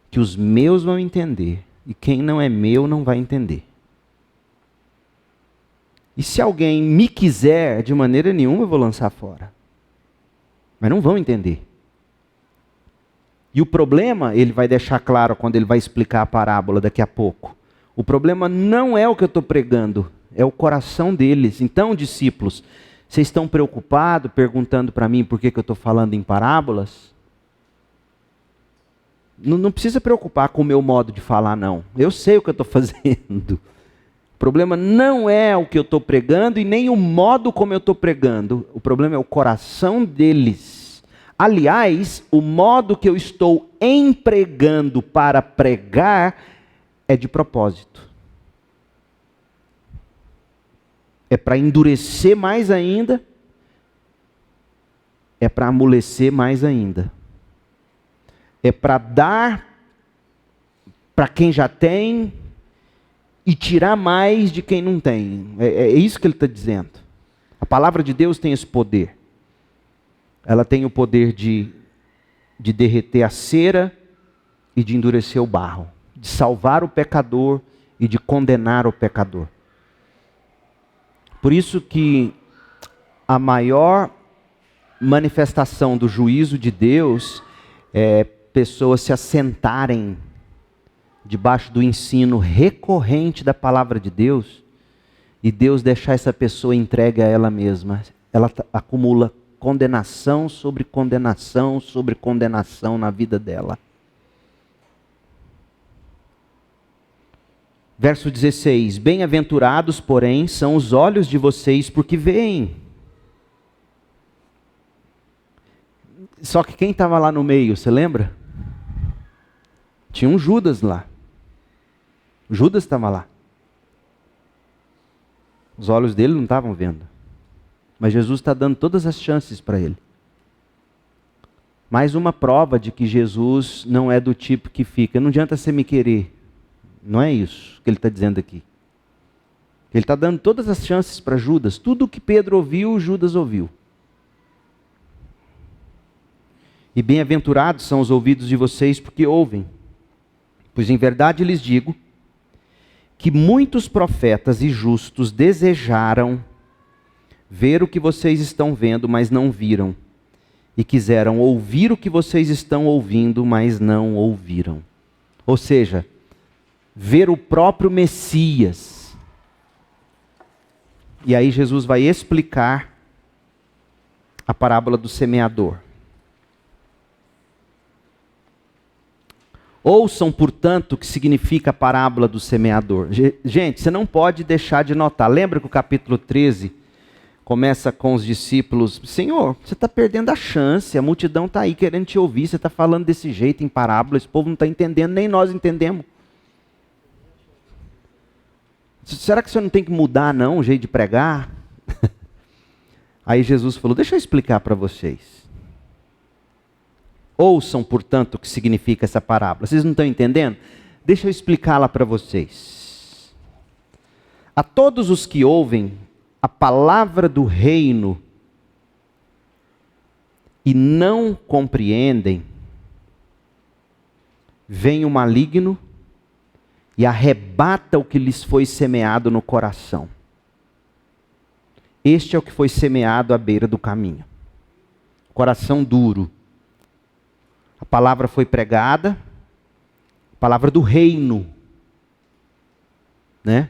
que os meus vão entender, e quem não é meu não vai entender. E se alguém me quiser, de maneira nenhuma eu vou lançar fora. Mas não vão entender. E o problema, ele vai deixar claro quando ele vai explicar a parábola daqui a pouco. O problema não é o que eu estou pregando, é o coração deles. Então, discípulos, vocês estão preocupados, perguntando para mim por que eu estou falando em parábolas? Não precisa preocupar com o meu modo de falar, não. Eu sei o que eu estou fazendo. O problema não é o que eu estou pregando e nem o modo como eu estou pregando. O problema é o coração deles. Aliás, o modo que eu estou empregando para pregar é de propósito. É para endurecer mais ainda, é para amolecer mais ainda. É para dar para quem já tem e tirar mais de quem não tem. É isso que ele está dizendo. A palavra de Deus tem esse poder. Ela tem o poder de derreter a cera e de endurecer o barro. De salvar o pecador e de condenar o pecador. Por isso que a maior manifestação do juízo de Deus é pessoas se assentarem debaixo do ensino recorrente da palavra de Deus e Deus deixar essa pessoa entregue a ela mesma. Ela acumula condenação sobre condenação sobre condenação na vida dela. Verso 16: Bem-aventurados, porém, são os olhos de vocês porque veem. Só que quem estava lá no meio, você lembra? Tinha um Judas lá. Judas estava lá. Os olhos dele não estavam vendo. Mas Jesus está dando todas as chances para ele. Mais uma prova de que Jesus não é do tipo que fica, não adianta você me querer. Não é isso que ele está dizendo aqui. Ele está dando todas as chances para Judas. Tudo o que Pedro ouviu, Judas ouviu. E bem-aventurados são os ouvidos de vocês porque ouvem. Pois em verdade lhes digo que muitos profetas e justos desejaram ver o que vocês estão vendo, mas não viram. E quiseram ouvir o que vocês estão ouvindo, mas não ouviram. Ou seja, ver o próprio Messias. E aí Jesus vai explicar a parábola do semeador. Ouçam, portanto, o que significa a parábola do semeador. Gente, você não pode deixar de notar. Lembra que o capítulo 13 começa com os discípulos: Senhor, você está perdendo a chance, a multidão está aí querendo te ouvir, você está falando desse jeito em parábola, esse povo não está entendendo, nem nós entendemos. Será que você não tem que mudar não o jeito de pregar? Aí Jesus falou: deixa eu explicar para vocês. Ouçam, portanto, o que significa essa parábola. Vocês não estão entendendo? Deixa eu explicá-la para vocês. A todos os que ouvem a palavra do reino e não compreendem, vem o maligno e arrebata o que lhes foi semeado no coração. Este é o que foi semeado à beira do caminho. Coração duro. A palavra foi pregada, a palavra do reino, né?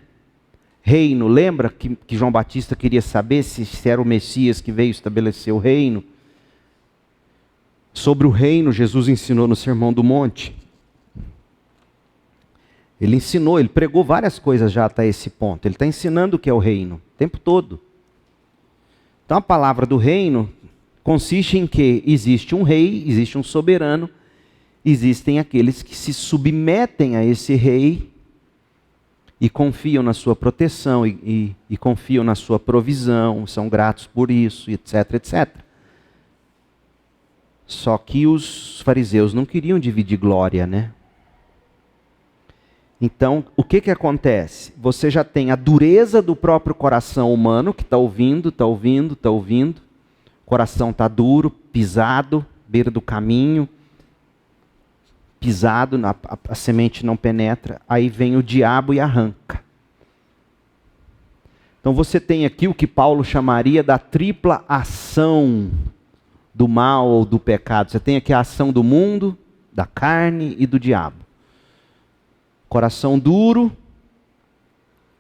Reino, lembra que João Batista queria saber se era o Messias que veio estabelecer o reino? Sobre o reino, Jesus ensinou no Sermão do Monte. Ele ensinou, ele pregou várias coisas já até esse ponto. Ele está ensinando o que é o reino, o tempo todo. Então a palavra do reino consiste em que existe um rei, existe um soberano, existem aqueles que se submetem a esse rei e confiam na sua proteção e confiam na sua provisão, são gratos por isso, etc, etc. Só que os fariseus não queriam dividir glória, né? Então, o que acontece? Você já tem a dureza do próprio coração humano, que está ouvindo, está ouvindo, está ouvindo. O coração está duro, pisado, beira do caminho, pisado, a semente não penetra. Aí vem o diabo e arranca. Então você tem aqui o que Paulo chamaria da tripla ação do mal ou do pecado. Você tem aqui a ação do mundo, da carne e do diabo. Coração duro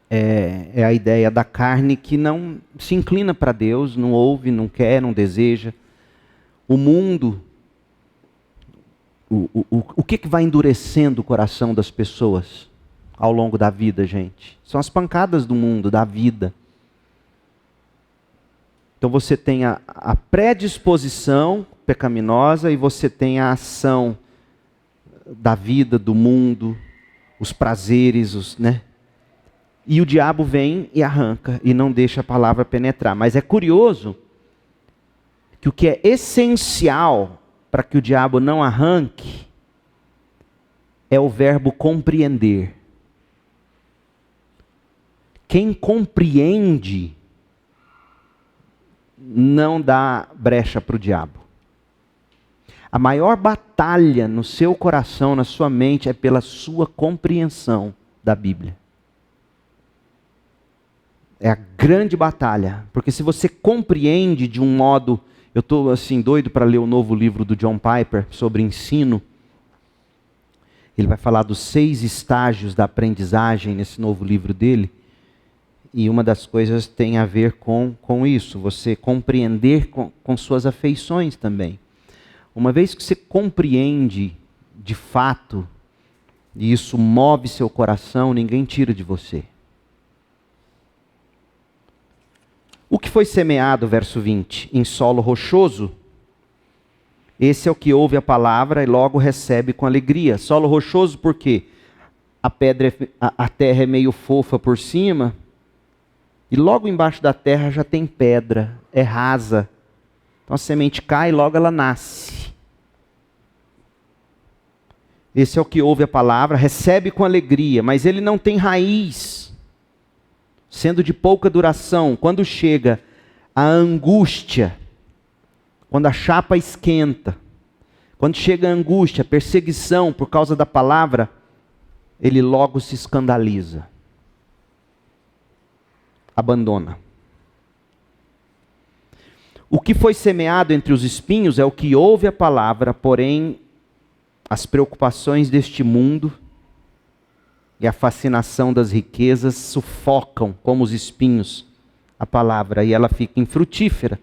é a ideia da carne que não se inclina para Deus, não ouve, não quer, não deseja. O mundo, o que vai endurecendo o coração das pessoas ao longo da vida, gente? São as pancadas do mundo, da vida. Então você tem a predisposição pecaminosa e você tem a ação da vida, do mundo, os prazeres, né? E o diabo vem e arranca e não deixa a palavra penetrar. Mas é curioso que o que é essencial para que o diabo não arranque é o verbo compreender. Quem compreende não dá brecha para o diabo. A maior batalha no seu coração, na sua mente, é pela sua compreensão da Bíblia. É a grande batalha. Porque se você compreende de um modo... Eu estou assim doido para ler o novo livro do John Piper sobre ensino. Ele vai falar dos 6 estágios da aprendizagem nesse novo livro dele. E uma das coisas tem a ver com isso. Você compreender com suas afeições também. Uma vez que você compreende de fato, e isso move seu coração, ninguém tira de você. O que foi semeado, verso 20, em solo rochoso, esse é o que ouve a palavra e logo recebe com alegria. Solo rochoso porque a terra é meio fofa por cima, e logo embaixo da terra já tem pedra, é rasa. Então a semente cai e logo ela nasce. Esse é o que ouve a palavra, recebe com alegria, mas ele não tem raiz, sendo de pouca duração. Quando chega a angústia, quando a chapa esquenta, quando chega a angústia, a perseguição por causa da palavra, ele logo se escandaliza, abandona. O que foi semeado entre os espinhos é o que ouve a palavra, porém as preocupações deste mundo e a fascinação das riquezas sufocam, como os espinhos, a palavra, e ela fica infrutífera.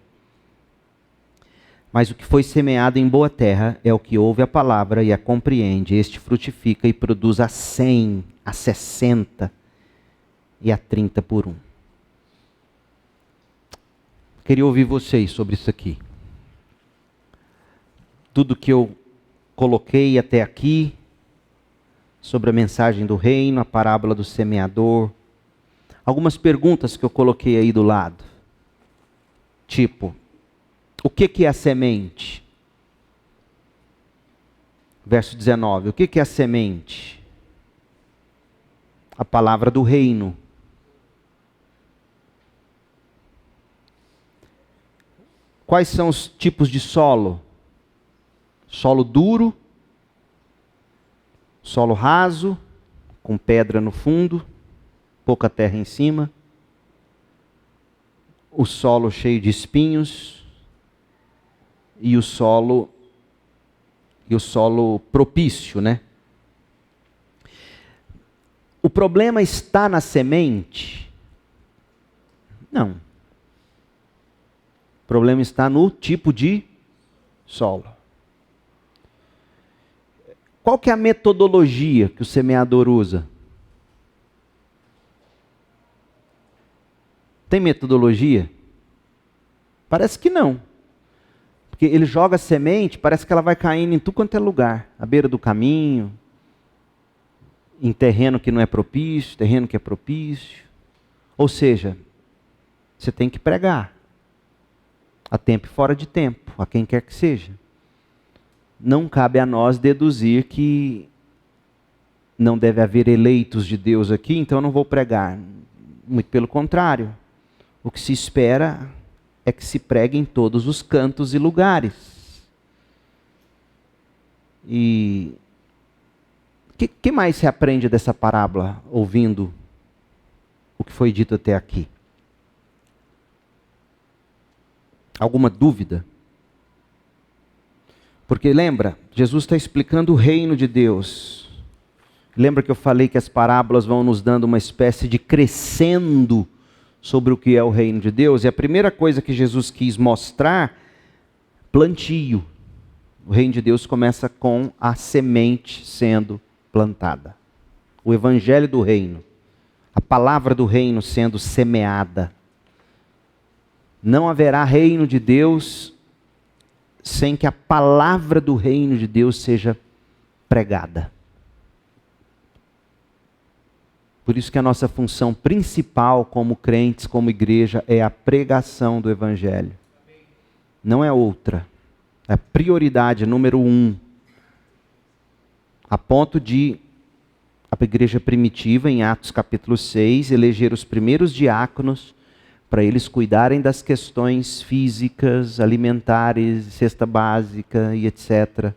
Mas o que foi semeado em boa terra é o que ouve a palavra e a compreende. Este frutifica e produz a 100, a 60 e a 30 por 1. Queria ouvir vocês sobre isso aqui. Tudo que eu coloquei até aqui, sobre a mensagem do reino, a parábola do semeador. Algumas perguntas que eu coloquei aí do lado. Tipo, o que é a semente? Verso 19, o que é a semente? A palavra do reino. Quais são os tipos de solo? Solo duro, solo raso, com pedra no fundo, pouca terra em cima. O solo cheio de espinhos e o solo propício, né? O problema está na semente? Não. O problema está no tipo de solo. Qual que é a metodologia que o semeador usa? Tem metodologia? Parece que não. Porque ele joga a semente, parece que ela vai caindo em tudo quanto é lugar. À beira do caminho, em terreno que não é propício, terreno que é propício. Ou seja, você tem que pregar. A tempo e fora de tempo, a quem quer que seja. Não cabe a nós deduzir que não deve haver eleitos de Deus aqui, então eu não vou pregar. Muito pelo contrário. O que se espera é que se pregue em todos os cantos e lugares. E o que mais se aprende dessa parábola, ouvindo o que foi dito até aqui? Alguma dúvida? Porque lembra, Jesus está explicando o reino de Deus. Lembra que eu falei que as parábolas vão nos dando uma espécie de crescendo sobre o que é o reino de Deus? E a primeira coisa que Jesus quis mostrar, plantio. O reino de Deus começa com a semente sendo plantada. O evangelho do reino. A palavra do reino sendo semeada. Não haverá reino de Deus sem que a palavra do reino de Deus seja pregada. Por isso que a nossa função principal como crentes, como igreja, é a pregação do evangelho. Não é outra. É a prioridade número 1. A ponto de a igreja primitiva, em Atos capítulo 6, eleger os primeiros diáconos para eles cuidarem das questões físicas, alimentares, cesta básica e etc.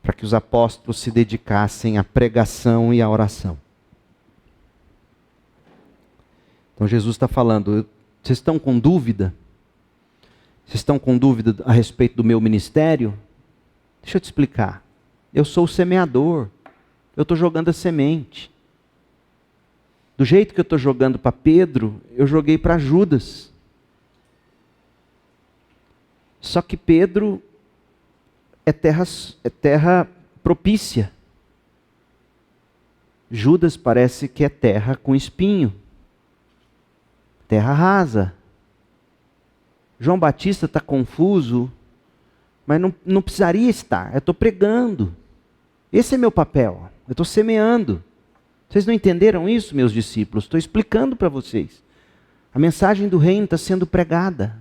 Para que os apóstolos se dedicassem à pregação e à oração. Então Jesus está falando, vocês estão com dúvida? Vocês estão com dúvida a respeito do meu ministério? Deixa eu te explicar. Eu sou o semeador. Eu estou jogando a semente. Do jeito que eu estou jogando para Pedro, eu joguei para Judas. Só que Pedro é terra propícia. Judas parece que é terra com espinho. Terra rasa. João Batista está confuso, mas não precisaria estar. Eu estou pregando. Esse é meu papel. Eu estou semeando. Vocês não entenderam isso, meus discípulos? Estou explicando para vocês. A mensagem do reino está sendo pregada.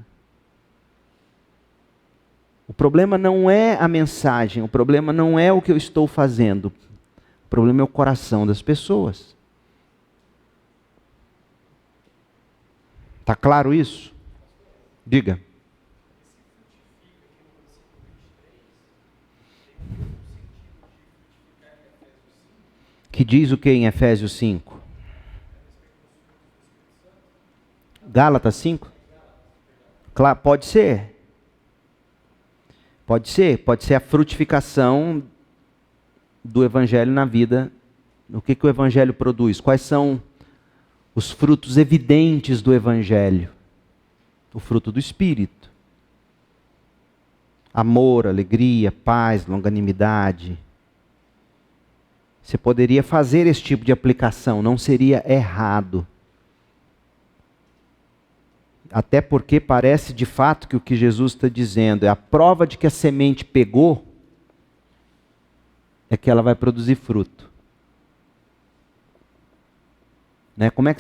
O problema não é a mensagem, o problema não é o que eu estou fazendo. O problema é o coração das pessoas. Está claro isso? Diga. Que diz o que em Efésios 5? Gálatas 5? Claro, pode ser. Pode ser a frutificação do evangelho na vida. O que o evangelho produz? Quais são os frutos evidentes do evangelho? O fruto do Espírito. Amor, alegria, paz, longanimidade. Você poderia fazer esse tipo de aplicação, não seria errado. Até porque parece de fato que o que Jesus está dizendo é a prova de que a semente pegou, é que ela vai produzir fruto. Né? Como é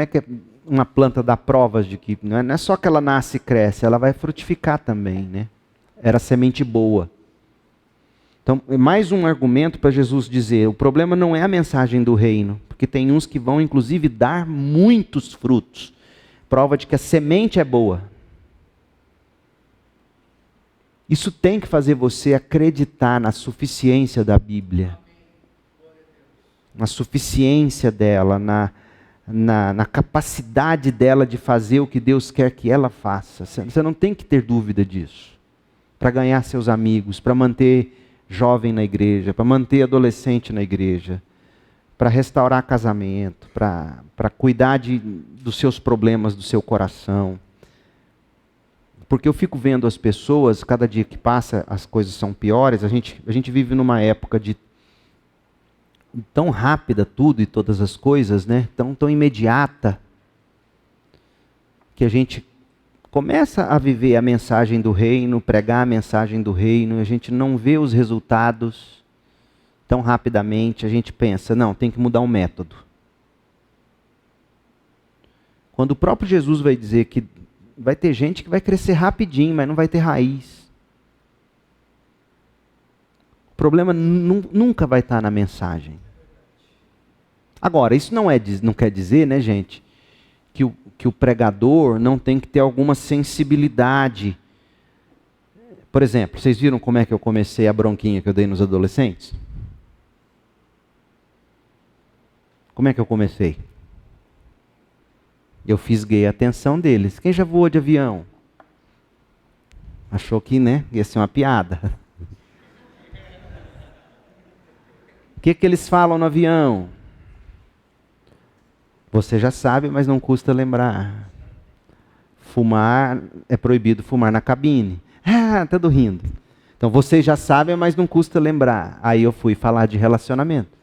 que uma planta dá provas de que não é só que ela nasce e cresce, ela vai frutificar também, né? Era semente boa. Então, mais um argumento para Jesus dizer, o problema não é a mensagem do reino, porque tem uns que vão inclusive dar muitos frutos. Prova de que a semente é boa. Isso tem que fazer você acreditar na suficiência da Bíblia. Na suficiência dela, na capacidade dela de fazer o que Deus quer que ela faça. Você não tem que ter dúvida disso. Para ganhar seus amigos, para manter jovem na igreja, para manter adolescente na igreja, para restaurar casamento, para cuidar dos seus problemas, do seu coração. Porque eu fico vendo as pessoas, cada dia que passa as coisas são piores, a gente vive numa época de tão rápida tudo e todas as coisas, né? Tão imediata, que a gente começa a viver a mensagem do reino, pregar a mensagem do reino, e a gente não vê os resultados tão rapidamente, a gente pensa, não, tem que mudar o método. Quando o próprio Jesus vai dizer que vai ter gente que vai crescer rapidinho, mas não vai ter raiz. O problema nunca vai estar na mensagem. Agora, isso não quer dizer, né, gente, que o pregador não tem que ter alguma sensibilidade. Por exemplo, vocês viram como é que eu comecei a bronquinha que eu dei nos adolescentes? Como é que eu comecei? Eu fisguei a atenção deles. Quem já voou de avião? Achou que, né, ia ser uma piada. O que eles falam no avião? Você já sabe, mas não custa lembrar. Fumar, é proibido fumar na cabine. Ah, todo rindo. Então vocês já sabem, mas não custa lembrar. Aí eu fui falar de relacionamento.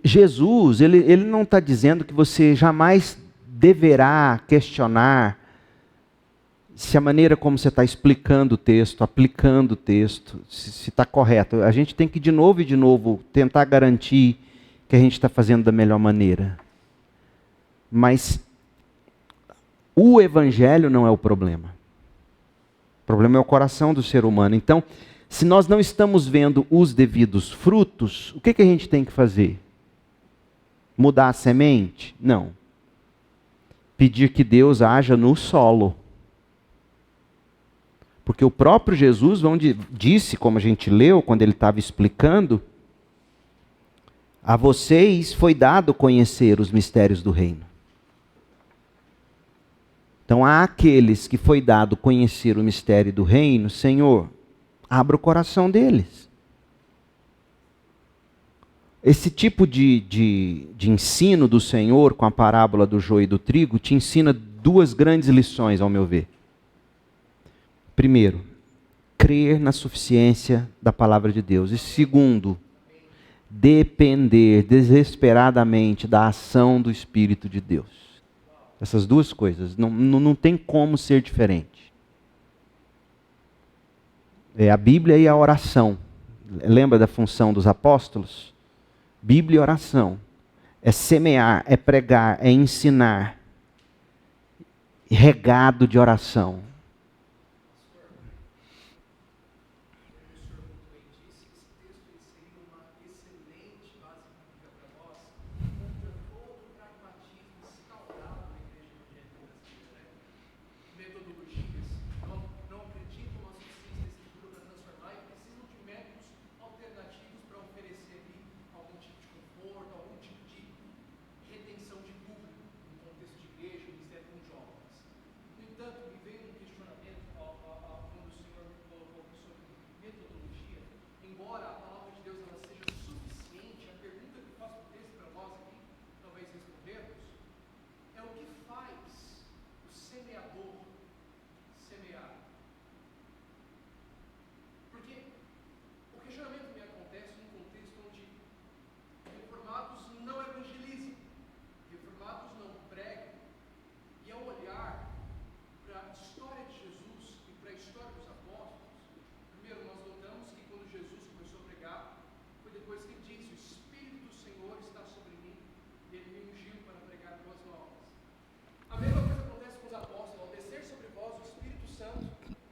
Jesus, ele não está dizendo que você jamais deverá questionar se a maneira como você está explicando o texto, aplicando o texto, se está correto. A gente tem que de novo tentar garantir que a gente está fazendo da melhor maneira. Mas o evangelho não é o problema. O problema é o coração do ser humano. Então, se nós não estamos vendo os devidos frutos, o que a gente tem que fazer? Mudar a semente? Não. Pedir que Deus haja no solo. Porque o próprio Jesus disse, como a gente leu, quando ele estava explicando, a vocês foi dado conhecer os mistérios do reino. Então, há aqueles que foi dado conhecer o mistério do reino, Senhor, abra o coração deles. Esse tipo de ensino do Senhor, com a parábola do joio e do trigo, te ensina duas grandes lições, ao meu ver. Primeiro, crer na suficiência da palavra de Deus. E segundo, depender desesperadamente da ação do Espírito de Deus. Essas duas coisas, não tem como ser diferente. É a Bíblia e a oração. Lembra da função dos apóstolos? Bíblia e oração. É semear, é pregar, é ensinar. Regado de oração.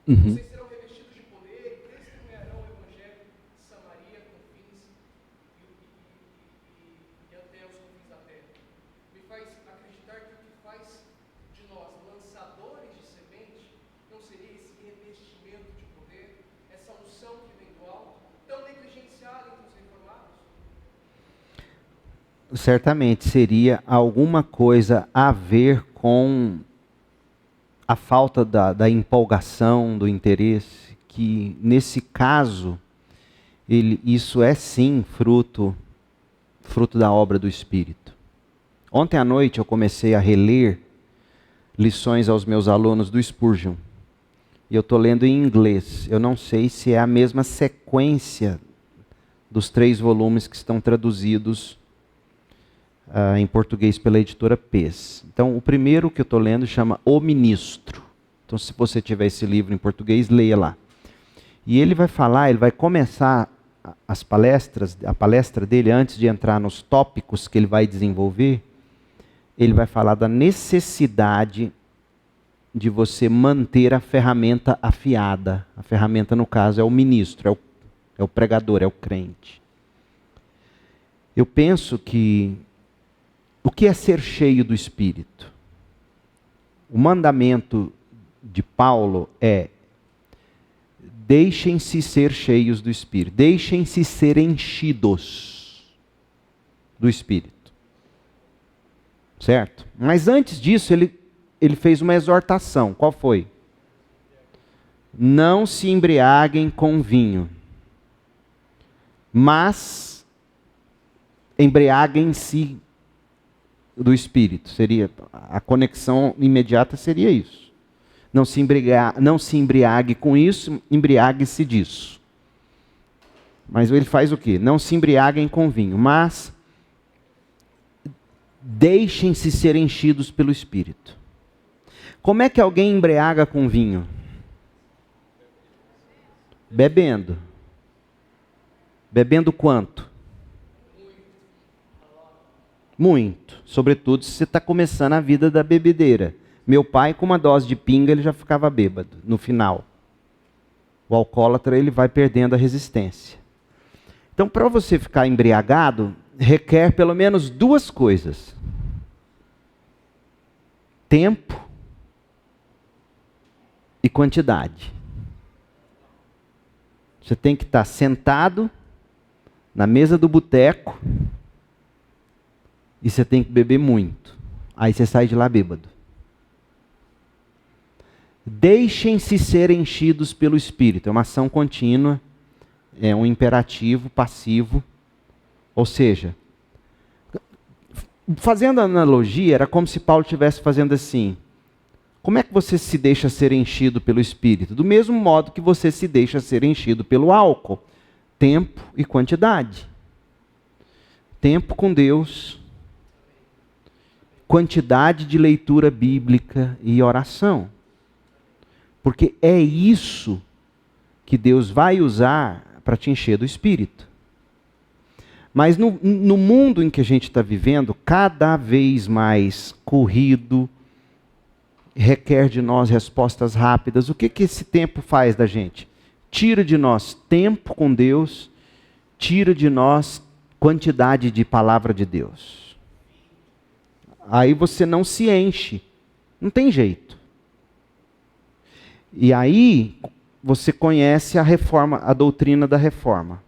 Vocês serão revestidos de poder e testemunharão o evangelho de Samaria, confins e até os confins da terra. Me faz acreditar que o que faz de nós lançadores certamente seria alguma coisa a ver com a falta da empolgação, do interesse, que nesse caso, isso é sim fruto da obra do Espírito. Ontem à noite eu comecei a reler lições aos meus alunos do Spurgeon. E eu estou lendo em inglês. Eu não sei se é a mesma sequência dos 3 volumes que estão traduzidos em português pela editora Pes. Então, o primeiro que eu estou lendo chama O Ministro. Então, se você tiver esse livro em português, leia lá. E ele vai começar a palestra dele, antes de entrar nos tópicos que ele vai desenvolver, ele vai falar da necessidade de você manter a ferramenta afiada. A ferramenta, no caso, é o ministro, é o pregador, é o crente. Eu penso que o que é ser cheio do Espírito? O mandamento de Paulo é: deixem-se ser cheios do Espírito, deixem-se ser enchidos do Espírito. Certo? Mas antes disso, ele fez uma exortação. Qual foi? Não se embriaguem com vinho, mas embriaguem-se do Espírito. Seria a conexão imediata, seria isso. Não se embriague com isso, embriague-se disso. Mas ele faz o quê? Não se embriaguem com vinho, mas deixem-se ser enchidos pelo Espírito. Como é que alguém embriaga com vinho? Bebendo. Bebendo quanto? Muito. Sobretudo se você está começando a vida da bebedeira. Meu pai, com uma dose de pinga, ele já ficava bêbado no final. O alcoólatra, ele vai perdendo a resistência. Então, para você ficar embriagado, requer pelo menos 2 coisas: tempo e quantidade. Você tem que estar sentado na mesa do boteco e você tem que beber muito. Aí você sai de lá bêbado. Deixem-se ser enchidos pelo Espírito. É uma ação contínua, é um imperativo passivo. Ou seja, fazendo a analogia, era como se Paulo estivesse fazendo assim: como é que você se deixa ser enchido pelo Espírito? Do mesmo modo que você se deixa ser enchido pelo álcool. Tempo e quantidade. Tempo com Deus, quantidade de leitura bíblica e oração. Porque é isso que Deus vai usar para te encher do Espírito. Mas no mundo em que a gente está vivendo, cada vez mais corrido, requer de nós respostas rápidas. O que esse tempo faz da gente? Tira de nós tempo com Deus, tira de nós quantidade de palavra de Deus. Aí você não se enche, não tem jeito. E aí você conhece a reforma, a doutrina da reforma.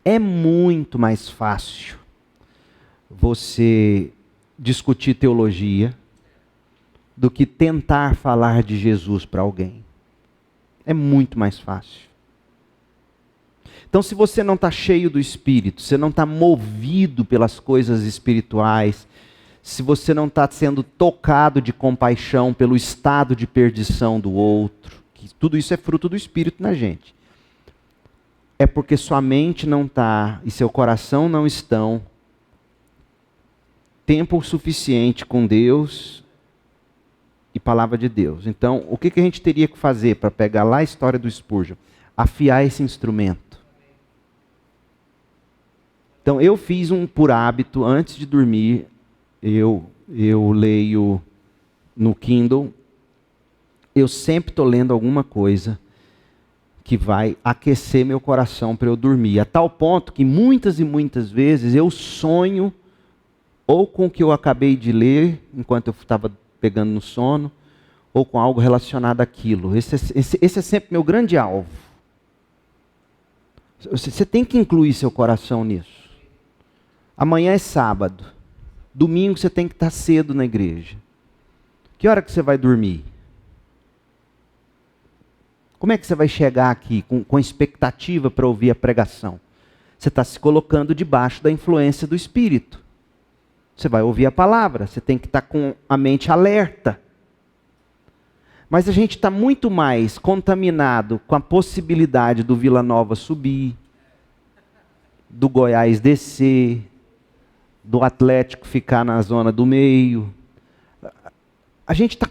É muito mais fácil você discutir teologia do que tentar falar de Jesus para alguém. É muito mais fácil. Então, se você não está cheio do Espírito, você não está movido pelas coisas espirituais, se você não está sendo tocado de compaixão pelo estado de perdição do outro, que tudo isso é fruto do Espírito na gente, é porque sua mente não está e seu coração não estão tempo suficiente com Deus e palavra de Deus. Então, o que a gente teria que fazer para pegar lá a história do Spurgeon? Afiar esse instrumento. Então, eu fiz por hábito, antes de dormir, eu leio no Kindle, eu sempre estou lendo alguma coisa que vai aquecer meu coração para eu dormir. A tal ponto que muitas e muitas vezes eu sonho ou com o que eu acabei de ler, enquanto eu estava pegando no sono, ou com algo relacionado àquilo. Esse é sempre meu grande alvo. Você tem que incluir seu coração nisso. Amanhã é sábado. Domingo você tem que estar cedo na igreja. Que hora que você vai dormir? Como é que você vai chegar aqui com expectativa para ouvir a pregação? Você está se colocando debaixo da influência do Espírito. Você vai ouvir a palavra, você tem que estar com a mente alerta. Mas a gente está muito mais contaminado com a possibilidade do Vila Nova subir, do Goiás descer, do Atlético ficar na zona do meio. A gente está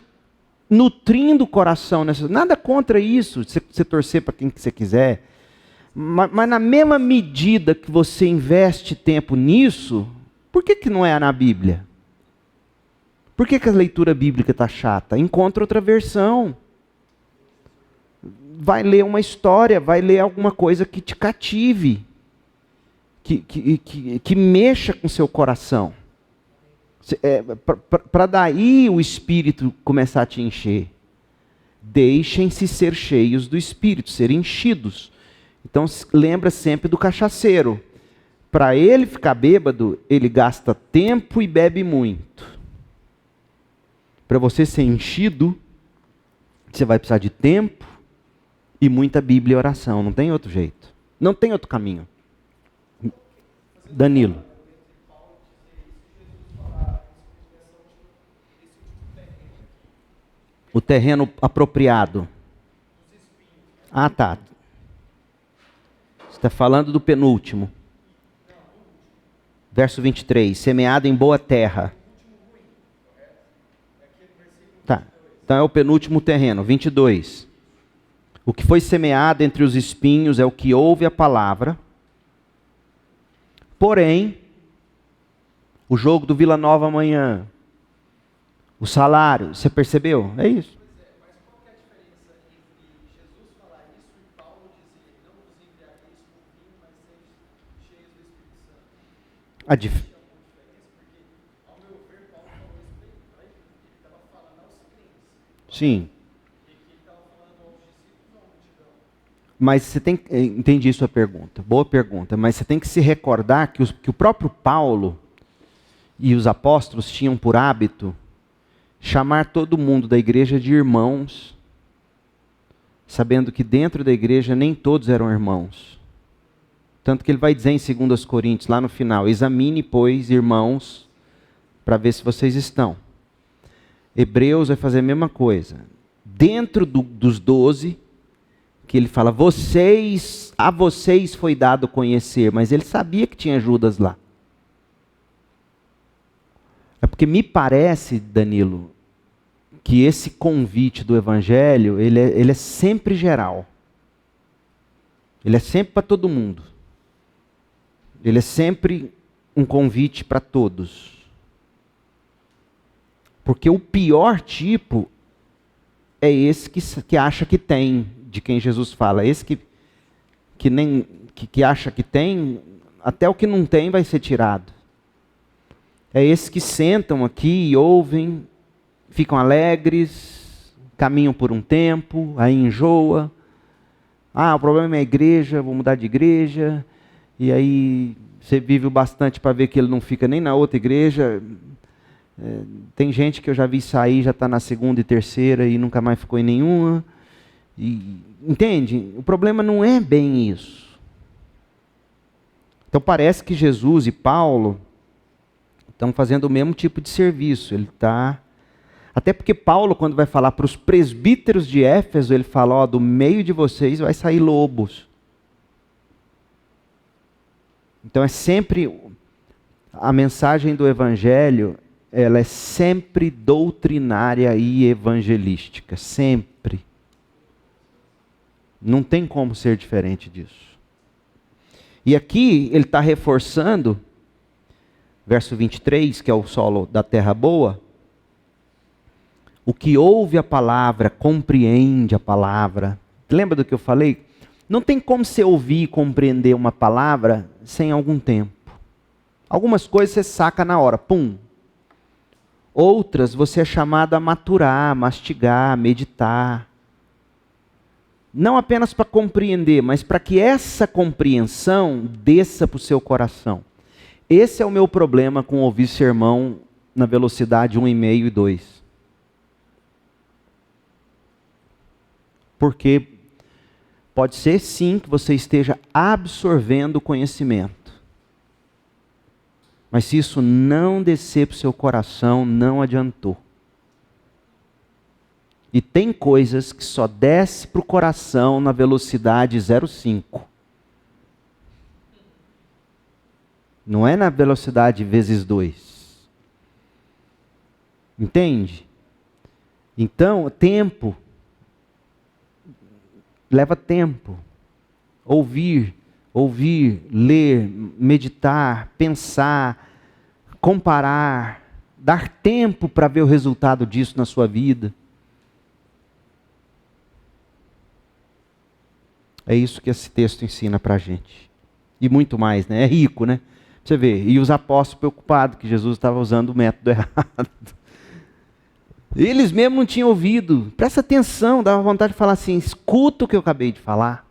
nutrindo o coração nessa. Nada contra isso, você torcer para quem que você quiser. Mas na mesma medida que você investe tempo nisso, por que não é na Bíblia? Por que a leitura bíblica está chata? Encontra outra versão. Vai ler uma história, vai ler alguma coisa que te cative, que mexa com o seu coração. Para daí o Espírito começar a te encher. Deixem-se ser cheios do Espírito, ser enchidos. Então lembra sempre do cachaceiro. Para ele ficar bêbado, ele gasta tempo e bebe muito. Para você ser enchido, você vai precisar de tempo e muita Bíblia e oração. Não tem outro jeito. Não tem outro caminho. Danilo. O terreno apropriado. Ah, tá. Você está falando do penúltimo. Verso 23. Semeado em boa terra. Tá. Então é o penúltimo terreno. 22. O que foi semeado entre os espinhos é o que ouve a palavra. Porém, o jogo do Vila Nova amanhã, o salário, você percebeu? É isso. Mas qual que é a diferença entre Jesus falar isso e Paulo dizer, não vos embriagueis com vinho, mas sede cheios do Espírito Santo? A dif... Tinha alguma diferença? Porque, ao meu ver, Paulo falou isso para ele. Ele estava falando aos crentes. Sim. E que ele estava falando aos discípulos ou à multidão. Mas você tem que... Entendi sua pergunta. Boa pergunta. Mas você tem que se recordar que o próprio Paulo e os apóstolos tinham por hábito chamar todo mundo da igreja de irmãos, sabendo que dentro da igreja nem todos eram irmãos. Tanto que ele vai dizer em 2 Coríntios, lá no final, examine, pois, irmãos, para ver se vocês estão. Hebreus vai fazer a mesma coisa. Dentro dos 12, que ele fala, a vocês foi dado conhecer, mas ele sabia que tinha Judas lá. É porque me parece, Danilo, que esse convite do Evangelho, ele é sempre geral. Ele é sempre para todo mundo. Ele é sempre um convite para todos. Porque o pior tipo é esse que acha que tem, de quem Jesus fala. Esse que acha que tem, até o que não tem vai ser tirado. É esses que sentam aqui e ouvem, ficam alegres, caminham por um tempo, aí enjoa. Ah, o problema é a igreja, vou mudar de igreja. E aí você vive o bastante para ver que ele não fica nem na outra igreja. Tem gente que eu já vi sair, já está na segunda e terceira e nunca mais ficou em nenhuma. Entende? O problema não é bem isso. Então parece que Jesus e Paulo estão fazendo o mesmo tipo de serviço. Ele está... Até porque Paulo, quando vai falar para os presbíteros de Éfeso, ele fala, ó, do meio de vocês vai sair lobos. Então é sempre... A mensagem do Evangelho, ela é sempre doutrinária e evangelística. Sempre. Não tem como ser diferente disso. E aqui ele está reforçando... Verso 23, que é o solo da terra boa. O que ouve a palavra, compreende a palavra. Lembra do que eu falei? Não tem como você ouvir e compreender uma palavra sem algum tempo. Algumas coisas você saca na hora, pum. Outras você é chamado a maturar, mastigar, meditar. Não apenas para compreender, mas para que essa compreensão desça para o seu coração. Esse é o meu problema com ouvir sermão na velocidade 1,5 e 2. Porque pode ser sim que você esteja absorvendo o conhecimento. Mas se isso não descer para o seu coração, não adiantou. E tem coisas que só desce para o coração na velocidade 0,5. Não é na velocidade vezes 2. Entende? Então, tempo. Leva tempo. Ouvir, ler, meditar, pensar, comparar. Dar tempo para ver o resultado disso na sua vida. É isso que esse texto ensina para a gente. E muito mais, né? É rico, né? Você vê, e os apóstolos preocupados que Jesus estava usando o método errado. Eles mesmo não tinham ouvido. Presta atenção, dava vontade de falar assim, escuta o que eu acabei de falar.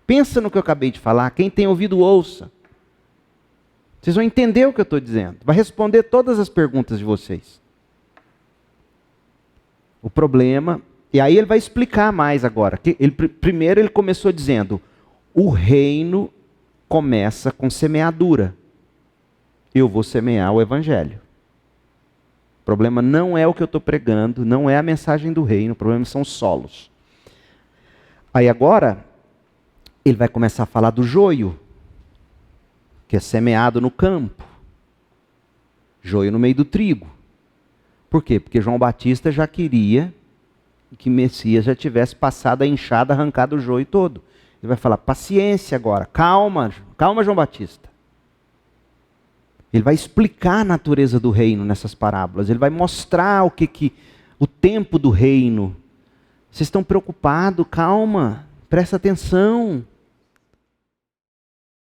Pensa no que eu acabei de falar. Quem tem ouvido, ouça. Vocês vão entender o que eu estou dizendo. Vai responder todas as perguntas de vocês. O problema... E aí ele vai explicar mais agora. Primeiro ele começou dizendo, o reino começa com semeadura. Eu vou semear o evangelho. O problema não é o que eu estou pregando, não é a mensagem do reino, o problema são os solos. Aí agora, ele vai começar a falar do joio, que é semeado no campo. Joio no meio do trigo. Por quê? Porque João Batista já queria que Messias já tivesse passado a enxada, arrancado o joio todo. Ele vai falar, paciência agora, calma João Batista. Ele vai explicar a natureza do reino nessas parábolas. Ele vai mostrar o tempo do reino. Vocês estão preocupados? Calma, presta atenção.